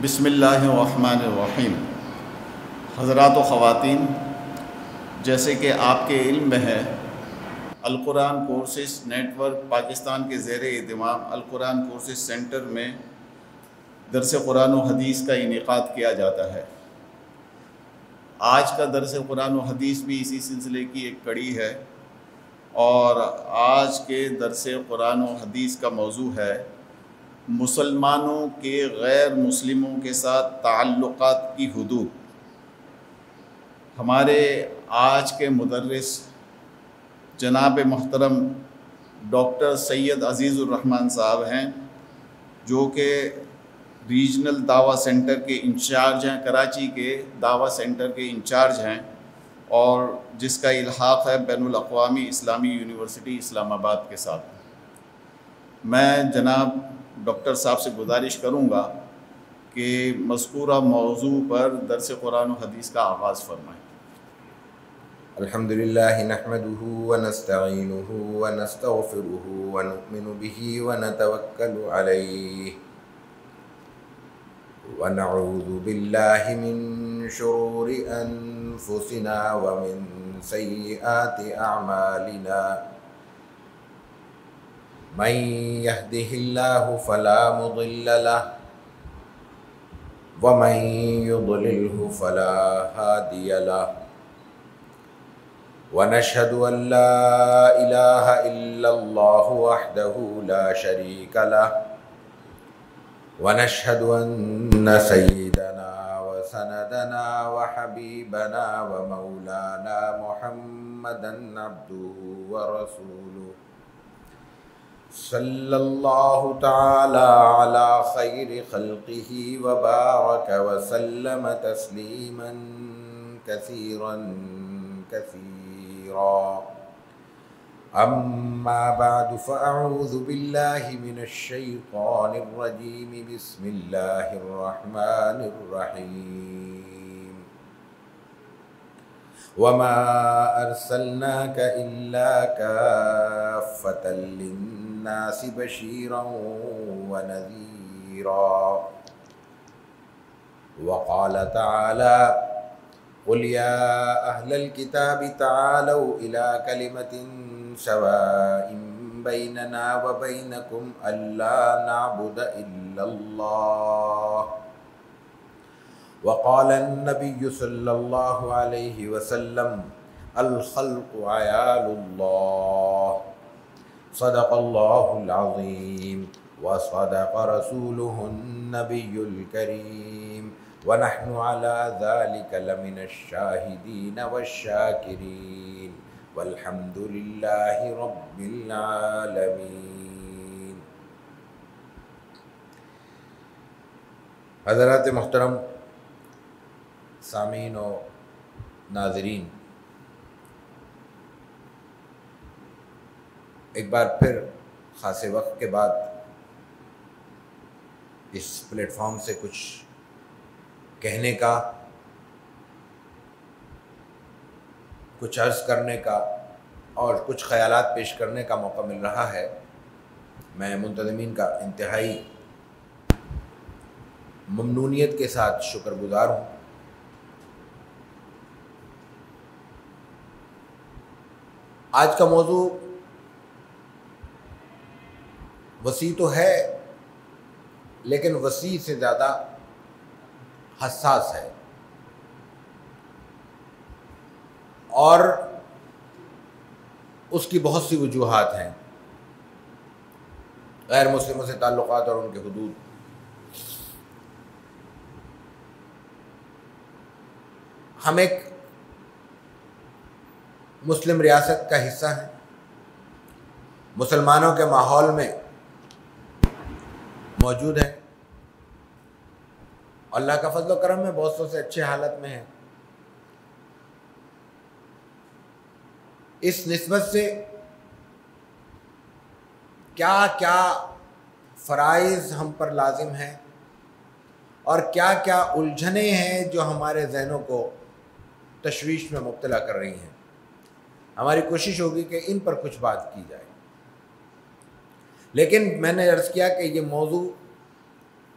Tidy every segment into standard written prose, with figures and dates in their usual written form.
بسم اللہ الرحمن الرحیم۔ حضرات و خواتین، جیسے کہ آپ کے علم میں ہے، القرآن کورسز نیٹ ورک پاکستان کے زیر اہتمام القرآن کورسز سینٹر میں درس قرآن و حدیث کا انعقاد کیا جاتا ہے۔ آج کا درس قرآن و حدیث بھی اسی سلسلے کی ایک کڑی ہے، اور آج کے درس قرآن و حدیث کا موضوع ہے مسلمانوں کے غیر مسلموں کے ساتھ تعلقات کی حدود۔ ہمارے آج کے مدرس جناب محترم ڈاکٹر سید عزیز الرحمن صاحب ہیں، جو کہ ریجنل دعویٰ سینٹر کے انچارج ہیں، کراچی کے دعویٰ سینٹر کے انچارج ہیں، اور جس کا الحاق ہے بین الاقوامی اسلامی یونیورسٹی اسلام آباد کے ساتھ۔ میں جناب ڈاکٹر صاحب سے گزارش کروں گا کہ مذکورہ موضوع پر درس قرآن و حدیث کا آغاز فرمائیں۔ الحمدللہ نحمده ونستعینه ونستغفره ونؤمن به ونتوکل علیہ ونعوذ باللہ من شرور انفسنا ومن سیئات اعمالنا من يهده الله فلا مضل له ومن يضلله فلا هادي له ونشهد أن لا إله إلا الله وحده لا شريك له ونشهد أن سيدنا وسندنا وحبيبنا ومولانا محمدا عبده ورسوله صلی اللہ تعالی علی خیر خلقہ وبارک وسلم تسلیما کثیرا کثیرا، اما بعد فاعوذ باللہ من الشیطان الرجیم، بسم اللہ الرحمن الرحیم، وما ارسلناک الا کافۃ للناس بشیرا ونذیرا، وقال تعالی قل یا اہل الکتاب تعالوا الی کلمۃ سواء بیننا وبینکم الا نعبد الا اللہ، وقال النبی صلی اللہ علیہ وسلم الخلق عیال اللہ، صدق اللہ العظیم وصدق رسولہ النبی الکریم، ونحن على ذلك لمن الشاہدین والشاکرین، والحمد للہ رب العالمین۔ حضرات محترم سامعین و ناظرین، ایک بار پھر خاصے وقت کے بعد اس پلیٹ فارم سے کچھ کہنے کا، کچھ عرض کرنے کا اور کچھ خیالات پیش کرنے کا موقع مل رہا ہے۔ میں منتظمین کا انتہائی ممنونیت کے ساتھ شکر گزار ہوں۔ آج کا موضوع وسیع تو ہے، لیکن وسیع سے زیادہ حساس ہے، اور اس کی بہت سی وجوہات ہیں، غیر مسلموں سے تعلقات اور ان کے حدود۔ ہم ایک مسلم ریاست کا حصہ ہیں، مسلمانوں کے ماحول میں موجود ہیں، اللہ کا فضل و کرم میں بہت سے اچھے حالت میں ہیں۔ اس نسبت سے کیا کیا فرائض ہم پر لازم ہیں اور کیا کیا الجھنیں ہیں جو ہمارے ذہنوں کو تشویش میں مبتلا کر رہی ہیں، ہماری کوشش ہوگی کہ ان پر کچھ بات کی جائے۔ لیکن میں نے عرض کیا کہ یہ موضوع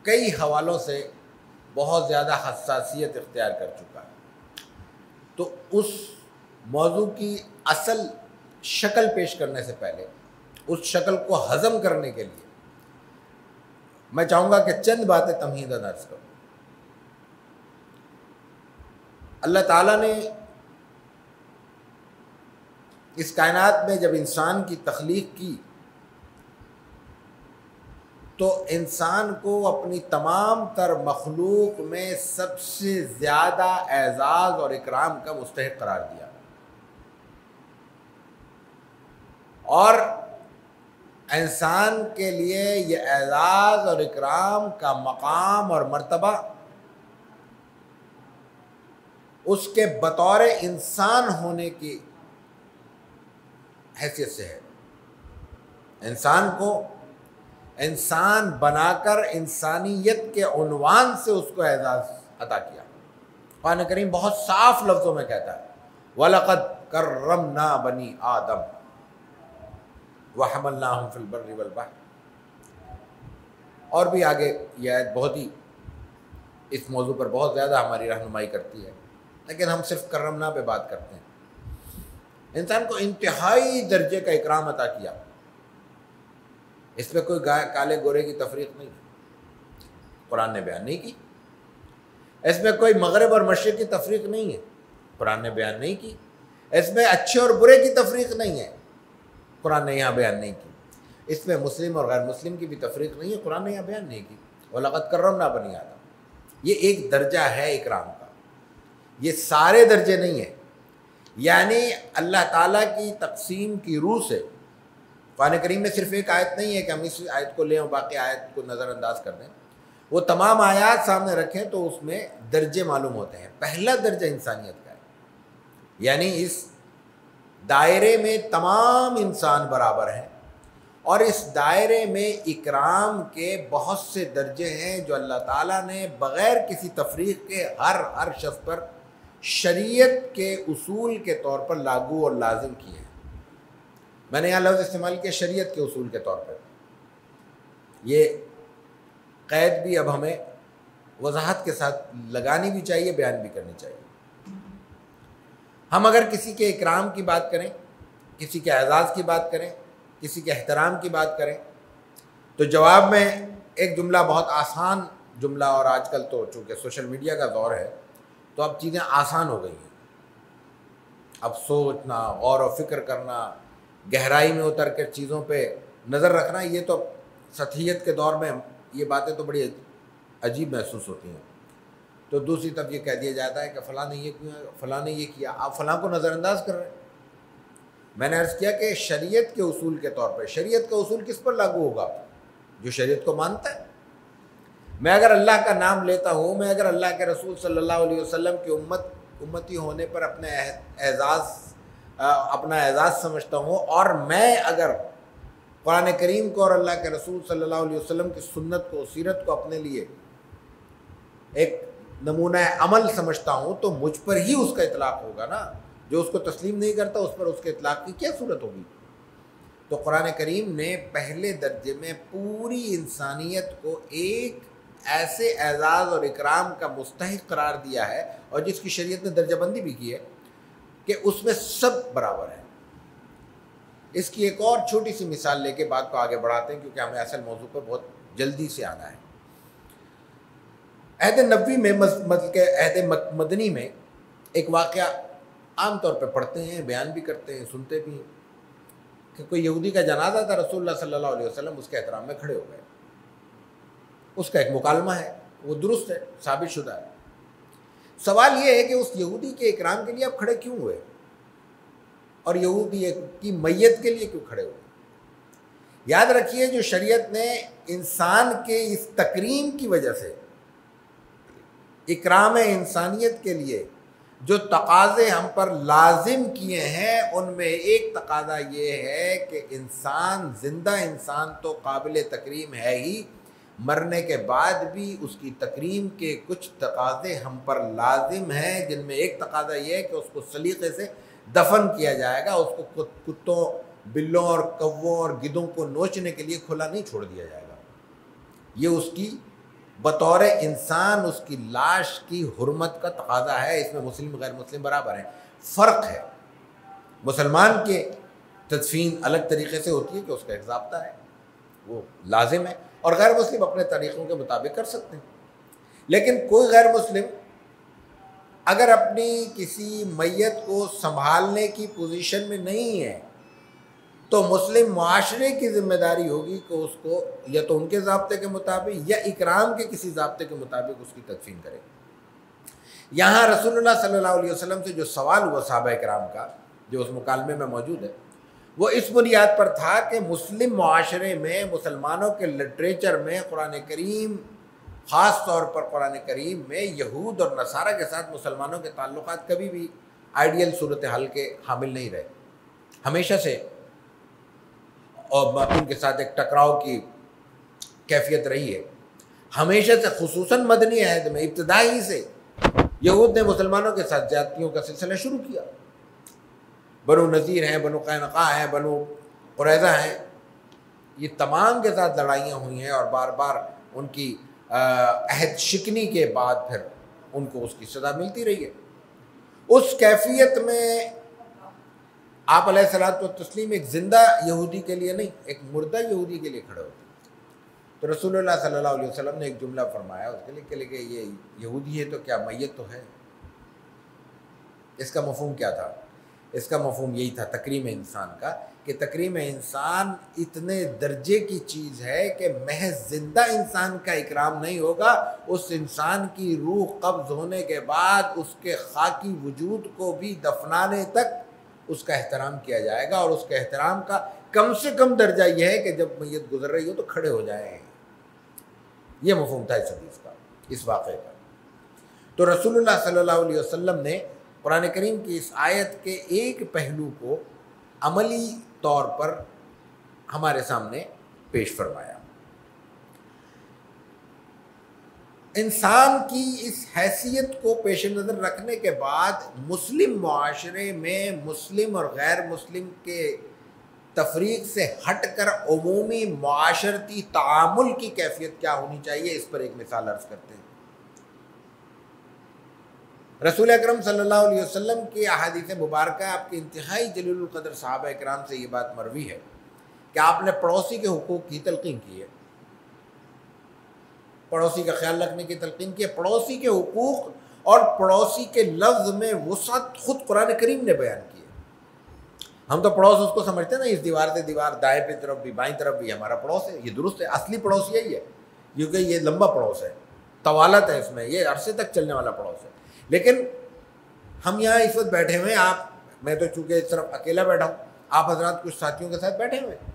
کئی حوالوں سے بہت زیادہ حساسیت اختیار کر چکا ہے۔ تو اس موضوع کی اصل شکل پیش کرنے سے پہلے اس شکل کو ہضم کرنے کے لیے میں چاہوں گا کہ چند باتیں تمہیداً عرض کروں۔ اللہ تعالیٰ نے اس کائنات میں جب انسان کی تخلیق کی تو انسان کو اپنی تمام تر مخلوق میں سب سے زیادہ اعزاز اور اکرام کا مستحق قرار دیا، اور انسان کے لیے یہ اعزاز اور اکرام کا مقام اور مرتبہ اس کے بطور انسان ہونے کی حیثیت سے ہے۔ انسان کو انسان بنا کر انسانیت کے عنوان سے اس کو اعزاز عطا کیا۔ قرآن کریم بہت صاف لفظوں میں کہتا ہے وَلَقَدْ كَرَّمْنَا بَنِي آدَمَ وَحَمَلْنَاهُمْ فِي الْبَرِّ وَالْبَحْرِ، اور بھی آگے یہ آیت بہت ہی اس موضوع پر بہت زیادہ ہماری رہنمائی کرتی ہے، لیکن ہم صرف کرمنا پہ بات کرتے ہیں۔ انسان کو انتہائی درجے کا اکرام عطا کیا، اس میں کوئی کالے گورے کی تفریق نہیں ہے، قرآن نے بیان نہیں کی۔ اس میں کوئی مغرب اور مشرق کی تفریق نہیں ہے، قرآن نے بیان نہیں کی۔ اس میں اچھے اور برے کی تفریق نہیں ہے، قرآن نے یہاں بیان نہیں کی۔ اس میں مسلم اور غیر مسلم کی بھی تفریق نہیں ہے، قرآن نے یہاں بیان نہیں کی۔ وَلَقَدْ كَرَّمْنَا بَنِي آدَمَ، یہ ایک درجہ ہے اکرام کا، یہ سارے درجے نہیں ہیں۔ یعنی اللہ تعالیٰ کی تقسیم کی روح سے قرآن کریم میں صرف ایک آیت نہیں ہے کہ ہم اس آیت کو لیں اور باقی آیت کو نظر انداز کر دیں، وہ تمام آیات سامنے رکھیں تو اس میں درجے معلوم ہوتے ہیں۔ پہلا درجہ انسانیت کا ہے، یعنی اس دائرے میں تمام انسان برابر ہیں، اور اس دائرے میں اکرام کے بہت سے درجے ہیں جو اللہ تعالیٰ نے بغیر کسی تفریق کے ہر شخص پر شریعت کے اصول کے طور پر لاگو اور لازم کیے ہیں۔ میں نے یہاں لفظ استعمال کیا شریعت کے اصول کے طور پر، یہ قید بھی اب ہمیں وضاحت کے ساتھ لگانی بھی چاہیے، بیان بھی کرنی چاہیے۔ ہم اگر کسی کے اکرام کی بات کریں، کسی کے اعزاز کی بات کریں، کسی کے احترام کی بات کریں، تو جواب میں ایک جملہ، بہت آسان جملہ، اور آج کل تو چونکہ سوشل میڈیا کا دور ہے تو اب چیزیں آسان ہو گئی ہیں، اب سوچنا، غور و فکر کرنا، گہرائی میں اتر کر چیزوں پہ نظر رکھنا، یہ تو سطحیت کے دور میں یہ باتیں تو بڑی عجیب محسوس ہوتی ہیں۔ تو دوسری طرف یہ کہہ دیا جاتا ہے کہ فلاں نے یہ کیا، فلاں نے یہ کیا، آپ فلاں کو نظر انداز کر رہے ہیں۔ میں نے عرض کیا کہ شریعت کے اصول کے طور پر، شریعت کا اصول کس پر لاگو ہوگا؟ جو شریعت کو مانتا ہے۔ میں اگر اللہ کا نام لیتا ہوں، میں اگر اللہ کے رسول صلی اللہ علیہ وسلم کی امتی ہونے پر اپنا اعزاز سمجھتا ہوں، اور میں اگر قرآن کریم کو اور اللہ کے رسول صلی اللہ علیہ وسلم کی سنت کو، سیرت کو اپنے لیے ایک نمونہ عمل سمجھتا ہوں، تو مجھ پر ہی اس کا اطلاق ہوگا نا۔ جو اس کو تسلیم نہیں کرتا اس پر اس کے اطلاق کی کیا صورت ہوگی؟ تو قرآن کریم نے پہلے درجے میں پوری انسانیت کو ایک ایسے اعزاز اور اکرام کا مستحق قرار دیا ہے، اور جس کی شریعت نے درجہ بندی بھی کی ہے کہ اس میں سب برابر ہیں۔ اس کی ایک اور چھوٹی سی مثال لے کے بات کو آگے بڑھاتے ہیں، کیونکہ ہمیں اصل موضوع پر بہت جلدی سے آنا ہے۔ عہد نبوی میں، عہد مدنی میں ایک واقعہ عام طور پہ پڑھتے ہیں، بیان بھی کرتے ہیں، سنتے بھی ہیں کہ کوئی یہودی کا جنازہ تھا، رسول اللہ صلی اللہ علیہ وسلم اس کے احترام میں کھڑے ہو گئے۔ اس کا ایک مکالمہ ہے، وہ درست ہے، ثابت شدہ ہے۔ سوال یہ ہے کہ اس یہودی کے اکرام کے لیے آپ کھڑے کیوں ہوئے، اور یہودی کی میت کے لیے کیوں کھڑے ہوئے؟ یاد رکھیے، جو شریعت نے انسان کے اس تکریم کی وجہ سے، اکرام انسانیت کے لیے جو تقاضے ہم پر لازم کیے ہیں، ان میں ایک تقاضا یہ ہے کہ انسان، زندہ انسان تو قابل تکریم ہے ہی، مرنے کے بعد بھی اس کی تکریم کے کچھ تقاضے ہم پر لازم ہیں، جن میں ایک تقاضا یہ ہے کہ اس کو سلیقے سے دفن کیا جائے گا، اس کو کتوں، بلوں اور کووں اور گدھوں کو نوچنے کے لیے کھلا نہیں چھوڑ دیا جائے گا۔ یہ اس کی بطور انسان اس کی لاش کی حرمت کا تقاضا ہے. اس میں مسلم غیر مسلم برابر ہیں. فرق ہے، مسلمان کے تدفین الگ طریقے سے ہوتی ہے کہ اس کا ایک ضابطہ ہے، وہ لازم ہے، اور غیر مسلم اپنے طریقوں کے مطابق کر سکتے ہیں. لیکن کوئی غیر مسلم اگر اپنی کسی میت کو سنبھالنے کی پوزیشن میں نہیں ہے تو مسلم معاشرے کی ذمہ داری ہوگی کہ اس کو یا تو ان کے ضابطے کے مطابق یا اکرام کے کسی ضابطے کے مطابق اس کی تدفین کرے. یہاں رسول اللہ صلی اللہ علیہ وسلم سے جو سوال ہوا صحابہ کرام کا، جو اس مکالمے میں موجود ہے، وہ اس بنیاد پر تھا کہ مسلم معاشرے میں، مسلمانوں کے لٹریچر میں، قرآن کریم خاص طور پر قرآن کریم میں یہود اور نصارہ کے ساتھ مسلمانوں کے تعلقات کبھی بھی آئیڈیل صورتحال کے حامل نہیں رہے. ہمیشہ سے اور ان کے ساتھ ایک ٹکراؤ کی کیفیت رہی ہے. ہمیشہ سے، خصوصاً مدنی عہد میں ابتدائی سے یہود نے مسلمانوں کے ساتھ زیادتیوں کا سلسلہ شروع کیا. بنو نذیر ہیں، بنو قینقاع ہیں، بنو قریظہ ہیں، یہ تمام کے ساتھ لڑائیاں ہوئی ہیں اور بار بار ان کی عہد شکنی کے بعد پھر ان کو اس کی سزا ملتی رہی ہے. اس کیفیت میں آپ علیہ الصلوۃ والتسلیم ایک زندہ یہودی کے لیے نہیں، ایک مردہ یہودی کے لیے کھڑے ہوتے. تو رسول اللہ صلی اللہ علیہ وسلم نے ایک جملہ فرمایا اس کے لیے کہ یہ یہودی ہے تو کیا میت تو ہے. اس کا مفہوم کیا تھا؟ اس کا مفہوم یہی تھا تکریم انسان کا، کہ تکریم انسان اتنے درجے کی چیز ہے کہ محض زندہ انسان کا اکرام نہیں ہوگا، اس انسان کی روح قبض ہونے کے بعد اس کے خاکی وجود کو بھی دفنانے تک اس کا احترام کیا جائے گا. اور اس کے احترام کا کم سے کم درجہ یہ ہے کہ جب میت گزر رہی ہو تو کھڑے ہو جائیں. یہ مفہوم تھا اس حدیث کا، اس واقعے کا. تو رسول اللہ صلی اللہ علیہ وسلم نے قرآن کریم کی اس آیت کے ایک پہلو کو عملی طور پر ہمارے سامنے پیش فرمایا. انسان کی اس حیثیت کو پیش نظر رکھنے کے بعد مسلم معاشرے میں مسلم اور غیر مسلم کے تفریق سے ہٹ کر عمومی معاشرتی تعامل کی کیفیت کیا ہونی چاہیے، اس پر ایک مثال عرض کرتے ہیں. رسول اکرم صلی اللہ علیہ وسلم کی احادیث مبارکہ، آپ کے انتہائی جلیل القدر صحابہ اکرام سے یہ بات مروی ہے کہ آپ نے پڑوسی کے حقوق کی تلقین کی ہے، پڑوسی کا خیال رکھنے کی تلقین کی ہے. پڑوسی کے حقوق اور پڑوسی کے لفظ میں وسعت خود قرآن کریم نے بیان کی ہے. ہم تو پڑوس اس کو سمجھتے ہیں نا، اس دیوار سے دیوار، دائیں پہ طرف بھی بائیں طرف بھی ہمارا پڑوس ہے. یہ درست ہے، اصلی پڑوس یہی ہے کیونکہ یہ لمبا پڑوس ہے، طوالت ہے اس میں، یہ عرصے تک چلنے والا پڑوس ہے. لیکن ہم یہاں اس وقت بیٹھے ہوئے ہیں، میں تو چونکہ اس طرف اکیلا بیٹھا ہوں، آپ حضرات کچھ ساتھیوں کے ساتھ بیٹھے ہوئے ہیں.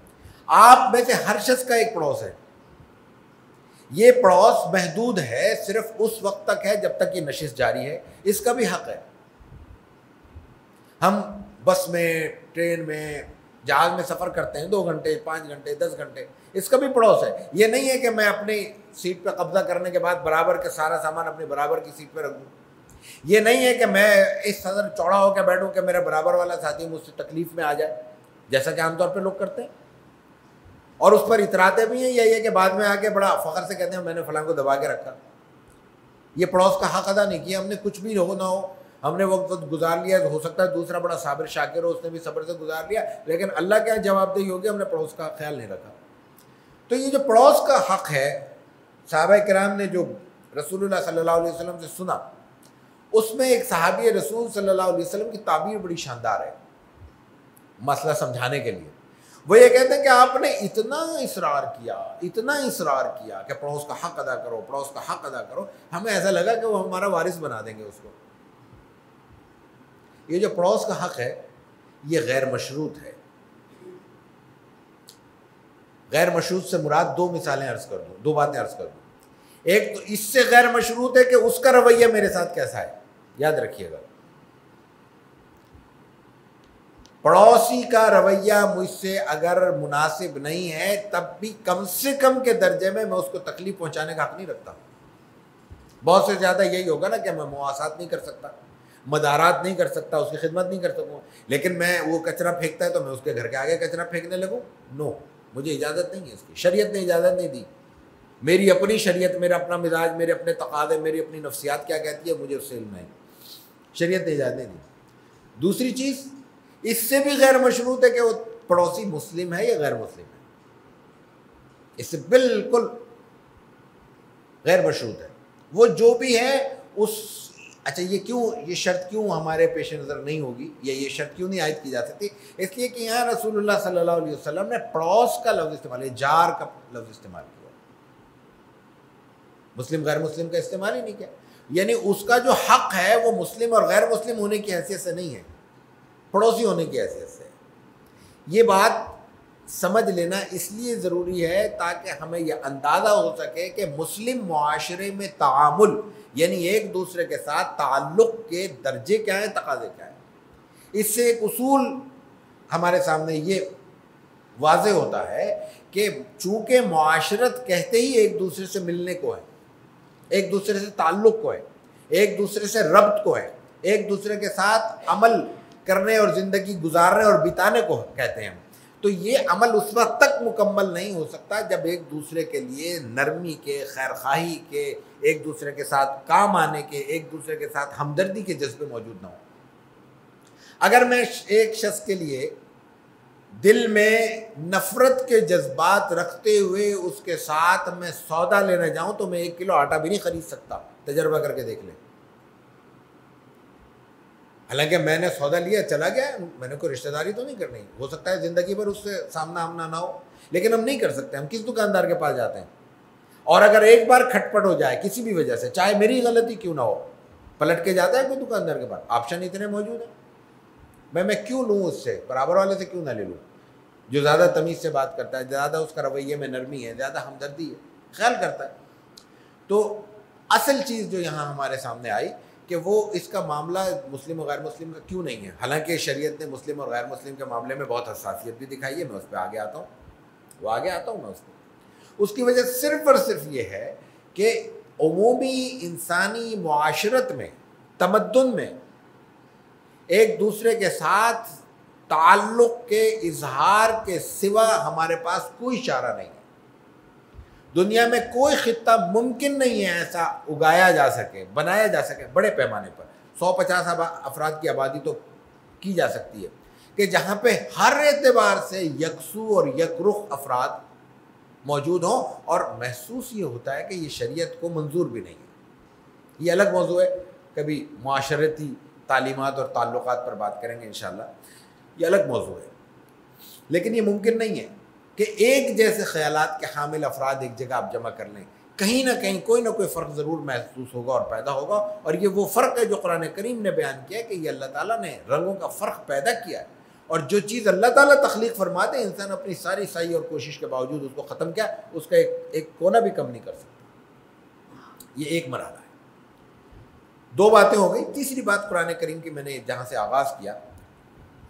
آپ میں سے ہر شخص کا ایک پڑوس ہے. یہ پڑوس محدود ہے، صرف اس وقت تک ہے جب تک یہ نشست جاری ہے. اس کا بھی حق ہے. ہم بس میں، ٹرین میں، جہاز میں سفر کرتے ہیں 2 گھنٹے، 5 گھنٹے، 10 گھنٹے، اس کا بھی پڑوس ہے. یہ نہیں ہے کہ میں اپنی سیٹ پہ قبضہ کرنے کے بعد برابر کا سارا سامان اپنی برابر کی سیٹ پہ رکھ دوں. یہ نہیں ہے کہ میں اس قدر چوڑا ہو کے بیٹھوں کہ میرا برابر والا ساتھی مجھ سے تکلیف میں آ جائے، جیسا کہ عام طور پہ لوگ کرتے ہیں اور اس پر اتراتے بھی ہیں. یا یہ کہ بعد میں آ کے بڑا فخر سے کہتے ہیں میں نے فلاں کو دبا کے رکھا. یہ پڑوس کا حق ادا نہیں کیا ہم نے. کچھ بھی ہو نہ ہو، ہم نے وقت گزار لیا. ہو سکتا ہے دوسرا بڑا صابر شاکر ہو، اس نے بھی صبر سے گزار لیا، لیکن اللہ کیا جواب دہی ہوگی، ہم نے پڑوس کا خیال نہیں رکھا. تو یہ جو پڑوس کا حق ہے، صحابہ کرام نے جو رسول اللہ صلی اللہ علیہ وسلم سے سنا، اس میں ایک صحابی رسول صلی اللہ علیہ وسلم کی تعبیر بڑی شاندار ہے مسئلہ سمجھانے کے لیے. وہ یہ کہتے ہیں کہ آپ نے اتنا اصرار کیا کہ پڑوس کا حق ادا کرو، پڑوس کا حق ادا کرو، ہمیں ایسا لگا کہ وہ ہمارا وارث بنا دیں گے اس کو. یہ جو پڑوس کا حق ہے یہ غیر مشروط ہے. غیر مشروط سے مراد 2 مثالیں عرض کر دوں، 2 باتیں عرض کر دوں. ایک تو اس سے غیر مشروط ہے کہ اس کا رویہ میرے ساتھ کیسا ہے. یاد رکھیے گا، پڑوسی کا رویہ مجھ سے اگر مناسب نہیں ہے تب بھی کم سے کم کے درجے میں اس کو تکلیف پہنچانے کا حق نہیں رکھتا. بہت سے زیادہ یہی ہوگا نا کہ میں مواسات نہیں کر سکتا، مدارات نہیں کر سکتا، اس کی خدمت نہیں کر سکوں، لیکن میں وہ کچرا پھینکتا ہے تو میں اس کے گھر کے آگے کچرا پھینکنے لگوں. نو، مجھے اجازت نہیں ہے اس کی، شریعت نے اجازت نہیں دی. میری اپنی شریعت، میرا اپنا مزاج، میرے اپنے تقاضے، میری اپنی نفسیات کیا کہتی ہے، مجھے اس سے علم نہیں، شریعت نے اجازت نہیں دی۔ دوسری چیز اس سے بھی غیر مشروط ہے کہ وہ پڑوسی مسلم ہے یا غیر مسلم ہے، اس سے بالکل غیر مشروط ہے، وہ جو بھی ہے اس۔ اچھا یہ شرط کیوں ہمارے پیش نظر نہیں ہوگی، یا یہ شرط کیوں نہیں عائد کی جا سکتی؟ اس لیے کہ یہاں رسول اللہ صلی اللہ علیہ وسلم نے پڑوس کا لفظ استعمال ہے، جار کا لفظ استعمال کیا، مسلم غیر مسلم کا استعمال ہی نہیں کیا۔ یعنی اس کا جو حق ہے وہ مسلم اور غیر مسلم ہونے کی حیثیت سے نہیں ہے، پڑوسی ہونے کی حیثیت سے۔ یہ بات سمجھ لینا اس لیے ضروری ہے تاکہ ہمیں یہ اندازہ ہو سکے کہ مسلم معاشرے میں تعامل، یعنی ایک دوسرے کے ساتھ تعلق کے درجے کیا ہیں، تقاضے کیا ہیں۔ اس سے ایک اصول ہمارے سامنے یہ واضح ہوتا ہے کہ چونکہ معاشرت کہتے ہی ایک دوسرے سے ملنے کو ہے، ایک دوسرے سے تعلق کو ہے، ایک دوسرے سے ربط کو ہے، ایک دوسرے کے ساتھ عمل کرنے اور زندگی گزارنے اور بتانے کو کہتے ہیں، تو یہ عمل اس وقت تک مکمل نہیں ہو سکتا جب ایک دوسرے کے لیے نرمی کے، خیرخواہی کے، ایک دوسرے کے ساتھ کام آنے کے، ایک دوسرے کے ساتھ ہمدردی کے جذبے موجود نہ ہوں۔ اگر میں ایک شخص کے لیے دل میں نفرت کے جذبات رکھتے ہوئے اس کے ساتھ میں سودا لینے جاؤں تو میں 1 کلو آٹا بھی نہیں خرید سکتا، تجربہ کر کے دیکھ لیں۔ حالانکہ میں نے سودا لیا، چلا گیا، میں نے کوئی رشتہ داری تو نہیں کرنی، ہو سکتا ہے زندگی بھر اس سے سامنا آمنا نہ ہو، لیکن ہم نہیں کر سکتے۔ ہم کس دکاندار کے پاس جاتے ہیں، اور اگر ایک بار کھٹپٹ ہو جائے کسی بھی وجہ سے، چاہے میری غلطی کیوں نہ ہو، پلٹ کے جاتا ہے کوئی دکاندار کے پاس، آپشن اتنے موجود ہیں، میں کیوں لوں اس سے، برابر والے سے کیوں نہ لے لوں، جو زیادہ تمیز سے بات کرتا ہے، زیادہ اس کا رویے میں نرمی ہے، زیادہ ہمدردی ہے، خیال کرتا ہے۔ تو اصل چیز جو یہاں ہمارے سامنے آئی کہ وہ اس کا معاملہ مسلم اور غیر مسلم کا کیوں نہیں ہے، حالانکہ شریعت نے مسلم اور غیر مسلم کے معاملے میں بہت حساسیت بھی دکھائی ہے، میں اس پہ آگے آتا ہوں میں اس پہ۔ اس کی وجہ صرف اور صرف یہ ہے کہ عمومی انسانی معاشرت میں، تمدن میں ایک دوسرے کے ساتھ تعلق کے اظہار کے سوا ہمارے پاس کوئی چارہ نہیں ہے۔ دنیا میں کوئی خطہ ممکن نہیں ہے ایسا اگایا جا سکے، بنایا جا سکے بڑے پیمانے پر، 150 افراد کی آبادی تو کی جا سکتی ہے، کہ جہاں پہ ہر اعتبار سے یکسو اور یک رخ افراد موجود ہوں، اور محسوس یہ ہوتا ہے کہ یہ شریعت کو منظور بھی نہیں ہے۔ یہ الگ موضوع ہے، کبھی معاشرتی تعلیمات اور تعلقات پر بات کریں گے انشاءاللہ، یہ الگ موضوع ہے، لیکن یہ ممکن نہیں ہے کہ ایک جیسے خیالات کے حامل افراد ایک جگہ آپ جمع کر لیں، کہیں نہ کہیں کوئی نہ کوئی فرق ضرور محسوس ہوگا اور پیدا ہوگا، اور یہ وہ فرق ہے جو قرآن کریم نے بیان کیا ہے کہ یہ اللہ تعالیٰ نے رنگوں کا فرق پیدا کیا ہے، اور جو چیز اللہ تعالیٰ تخلیق فرماتے ہیں انسان اپنی ساری سعی اور کوشش کے باوجود اس کو ختم کیا، اس کا ایک کونا بھی کم نہیں کر سکتا۔ یہ ایک مرحلہ ہے۔ 2 باتیں ہو گئی، تیسری بات قرآن کریم کی میں نے جہاں سے آغاز کیا،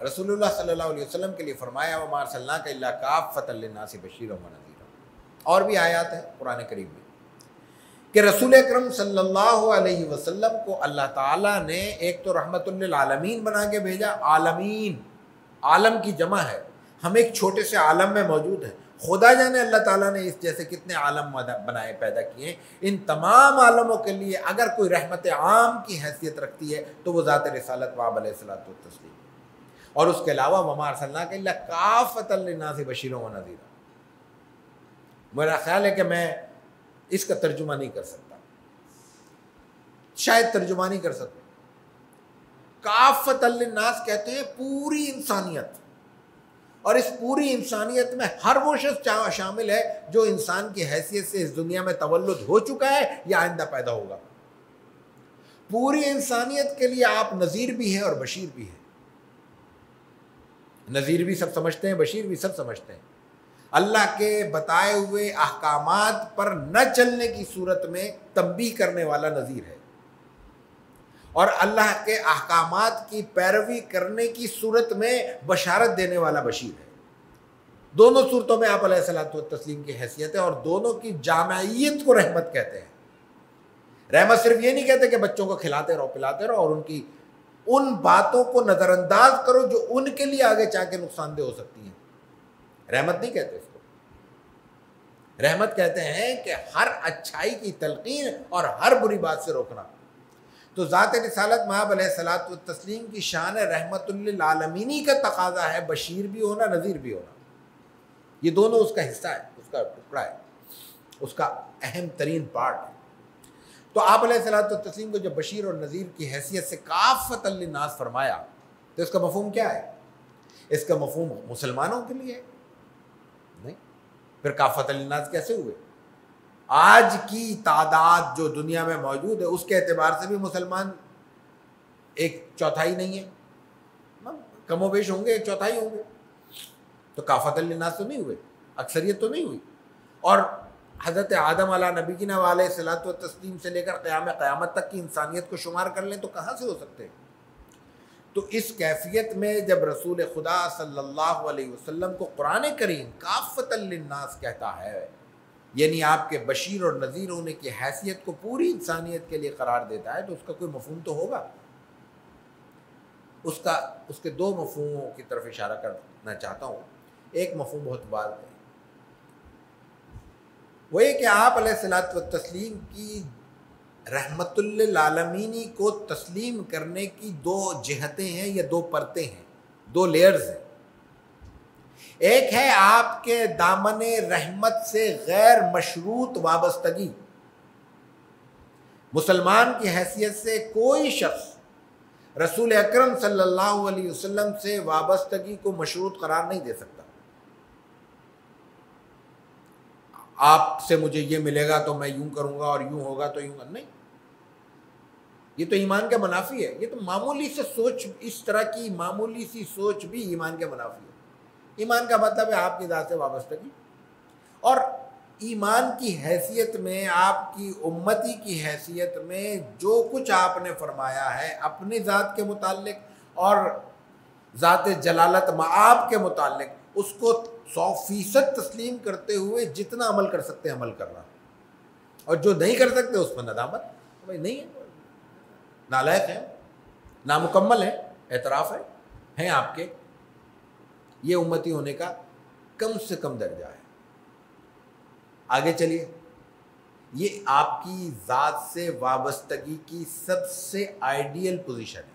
رسول اللہ صلی اللہ علیہ وسلم کے لیے فرمایا وَمَا أَرْسَلْنَاكَ إِلَّا كَافَّةً لِلنَّاسِ بَشِيرًا وَنَذِيرًا۔ اور بھی آیات ہیں قرآن کریم میں کہ رسول اکرم صلی اللہ علیہ وسلم کو اللہ تعالیٰ نے ایک تو رحمت للعالمین بنا کے بھیجا، عالمین عالم کی جمع ہے، ہم ایک چھوٹے سے عالم میں موجود ہیں، خدا جانے اللہ تعالیٰ نے اس جیسے کتنے عالم بنائے پیدا کیے ہیں، ان تمام عالموں کے لیے اگر کوئی رحمت عام کی حیثیت رکھتی ہے تو وہ ذات رسالت واب علیہ الصلوۃ والتسلیم، اور اس کے علاوہ وَمَا أَرْسَلْنَاكَ إِلَّا كَافَّةً لِلنَّاسِ بَشِيرًا وَنَذِيرًا۔ میرا خیال ہے کہ میں اس کا ترجمہ نہیں کر سکتا، شاید ترجمہ نہیں کر سکتا۔ کافۃ للناس کہتے ہیں پوری انسانیت، اور اس پوری انسانیت میں ہر وہ شخص شامل ہے جو انسان کی حیثیت سے اس دنیا میں تولد ہو چکا ہے یا آئندہ پیدا ہوگا۔ پوری انسانیت کے لیے آپ نذیر بھی ہیں اور بشیر بھی ہیں۔ نذیر بھی سب سمجھتے ہیں، بشیر بھی سب سمجھتے ہیں۔ اللہ کے بتائے ہوئے احکامات پر نہ چلنے کی صورت میں تنبیہ کرنے والا نذیر ہے، اور اللہ کے احکامات کی پیروی کرنے کی صورت میں بشارت دینے والا بشیر ہے۔ دونوں صورتوں میں آپ علیہ الصلوۃ والتسلیم کی حیثیت ہے، اور دونوں کی جامعیت کو رحمت کہتے ہیں۔ رحمت صرف یہ نہیں کہتے کہ بچوں کو کھلاتے رہو پلاتے رہو اور ان باتوں کو نظر انداز کرو جو ان کے لیے آگے چاہ کے نقصان دہ ہو سکتی ہیں، رحمت نہیں کہتے اس کو۔ رحمت کہتے ہیں کہ ہر اچھائی کی تلقین اور ہر بری بات سے روکنا۔ تو ذات رسالت مآب علیہ الصلوۃ والتسلیم کی شان رحمت للعالمینی کا تقاضا ہے بشیر بھی ہونا، نذیر بھی ہونا۔ یہ دونوں اس کا حصہ ہے، اس کا ٹکڑا ہے، اس کا اہم ترین پارٹ ہے۔ تو آپ علیہ الصلوۃ والتسلیم کو جب بشیر اور نذیر کی حیثیت سے کافۃ للناس فرمایا تو اس کا مفہوم کیا ہے؟ اس کا مفہوم مسلمانوں کے لیے نہیں، پھر کافۃ للناس کیسے ہوئے؟ آج کی تعداد جو دنیا میں موجود ہے اس کے اعتبار سے بھی مسلمان ایک چوتھائی نہیں ہے، کم و بیش ہوں گے، ایک چوتھائی ہوں گے، تو کافۃ للناس تو نہیں ہوئے، اکثریت تو نہیں ہوئی۔ اور حضرت آدم علیہ نبینا علیہ الصلوۃ والتسلیم سے لے کر قیامت تک کی انسانیت کو شمار کر لیں تو کہاں سے ہو سکتے ہیں؟ تو اس کیفیت میں جب رسول خدا صلی اللہ علیہ وسلم کو قرآن کریم کافۃ للناس کہتا ہے، یعنی آپ کے بشیر اور نذیر ہونے کی حیثیت کو پوری انسانیت کے لیے قرار دیتا ہے، تو اس کا کوئی مفہوم تو ہوگا۔ اس کے دو مفہوموں کی طرف اشارہ کرنا چاہتا ہوں۔ ایک مفہوم بہت واضح ہے، وہ یہ کہ آپ علیہ الصلوۃ والتسلیم کی رحمت للعالمینی کو تسلیم کرنے کی دو جہتیں ہیں یا دو پرتیں ہیں، دو لیئرز ہیں۔ ایک ہے آپ کے دامن رحمت سے غیر مشروط وابستگی، مسلمان کی حیثیت سے کوئی شخص رسول اکرم صلی اللہ علیہ وسلم سے وابستگی کو مشروط قرار نہیں دے سکتا۔ آپ سے مجھے یہ ملے گا تو میں یوں کروں گا اور یوں ہوگا تو یوں، نہیں، یہ تو ایمان کے منافی ہے۔ یہ تو معمولی سے سوچ، اس طرح کی معمولی سی سوچ بھی ایمان کے منافی ہے۔ ایمان کا مطلب ہے آپ کی ذات سے وابستگی، اور ایمان کی حیثیت میں، آپ کی امتی کی حیثیت میں جو کچھ آپ نے فرمایا ہے اپنی ذات کے متعلق اور ذات جلالت مآب کے متعلق، اس کو 100% تسلیم کرتے ہوئے جتنا عمل کر سکتے ہیں عمل کرنا، اور جو نہیں کر سکتے اس پر ندامت، بھائی نہیں ہے، نالائق ہیں، نامکمل ہیں، اعتراف ہے، ہیں آپ کے، یہ امتی ہونے کا کم سے کم درجہ ہے۔ آگے چلیے، یہ آپ کی ذات سے وابستگی کی سب سے آئیڈیل پوزیشن ہے،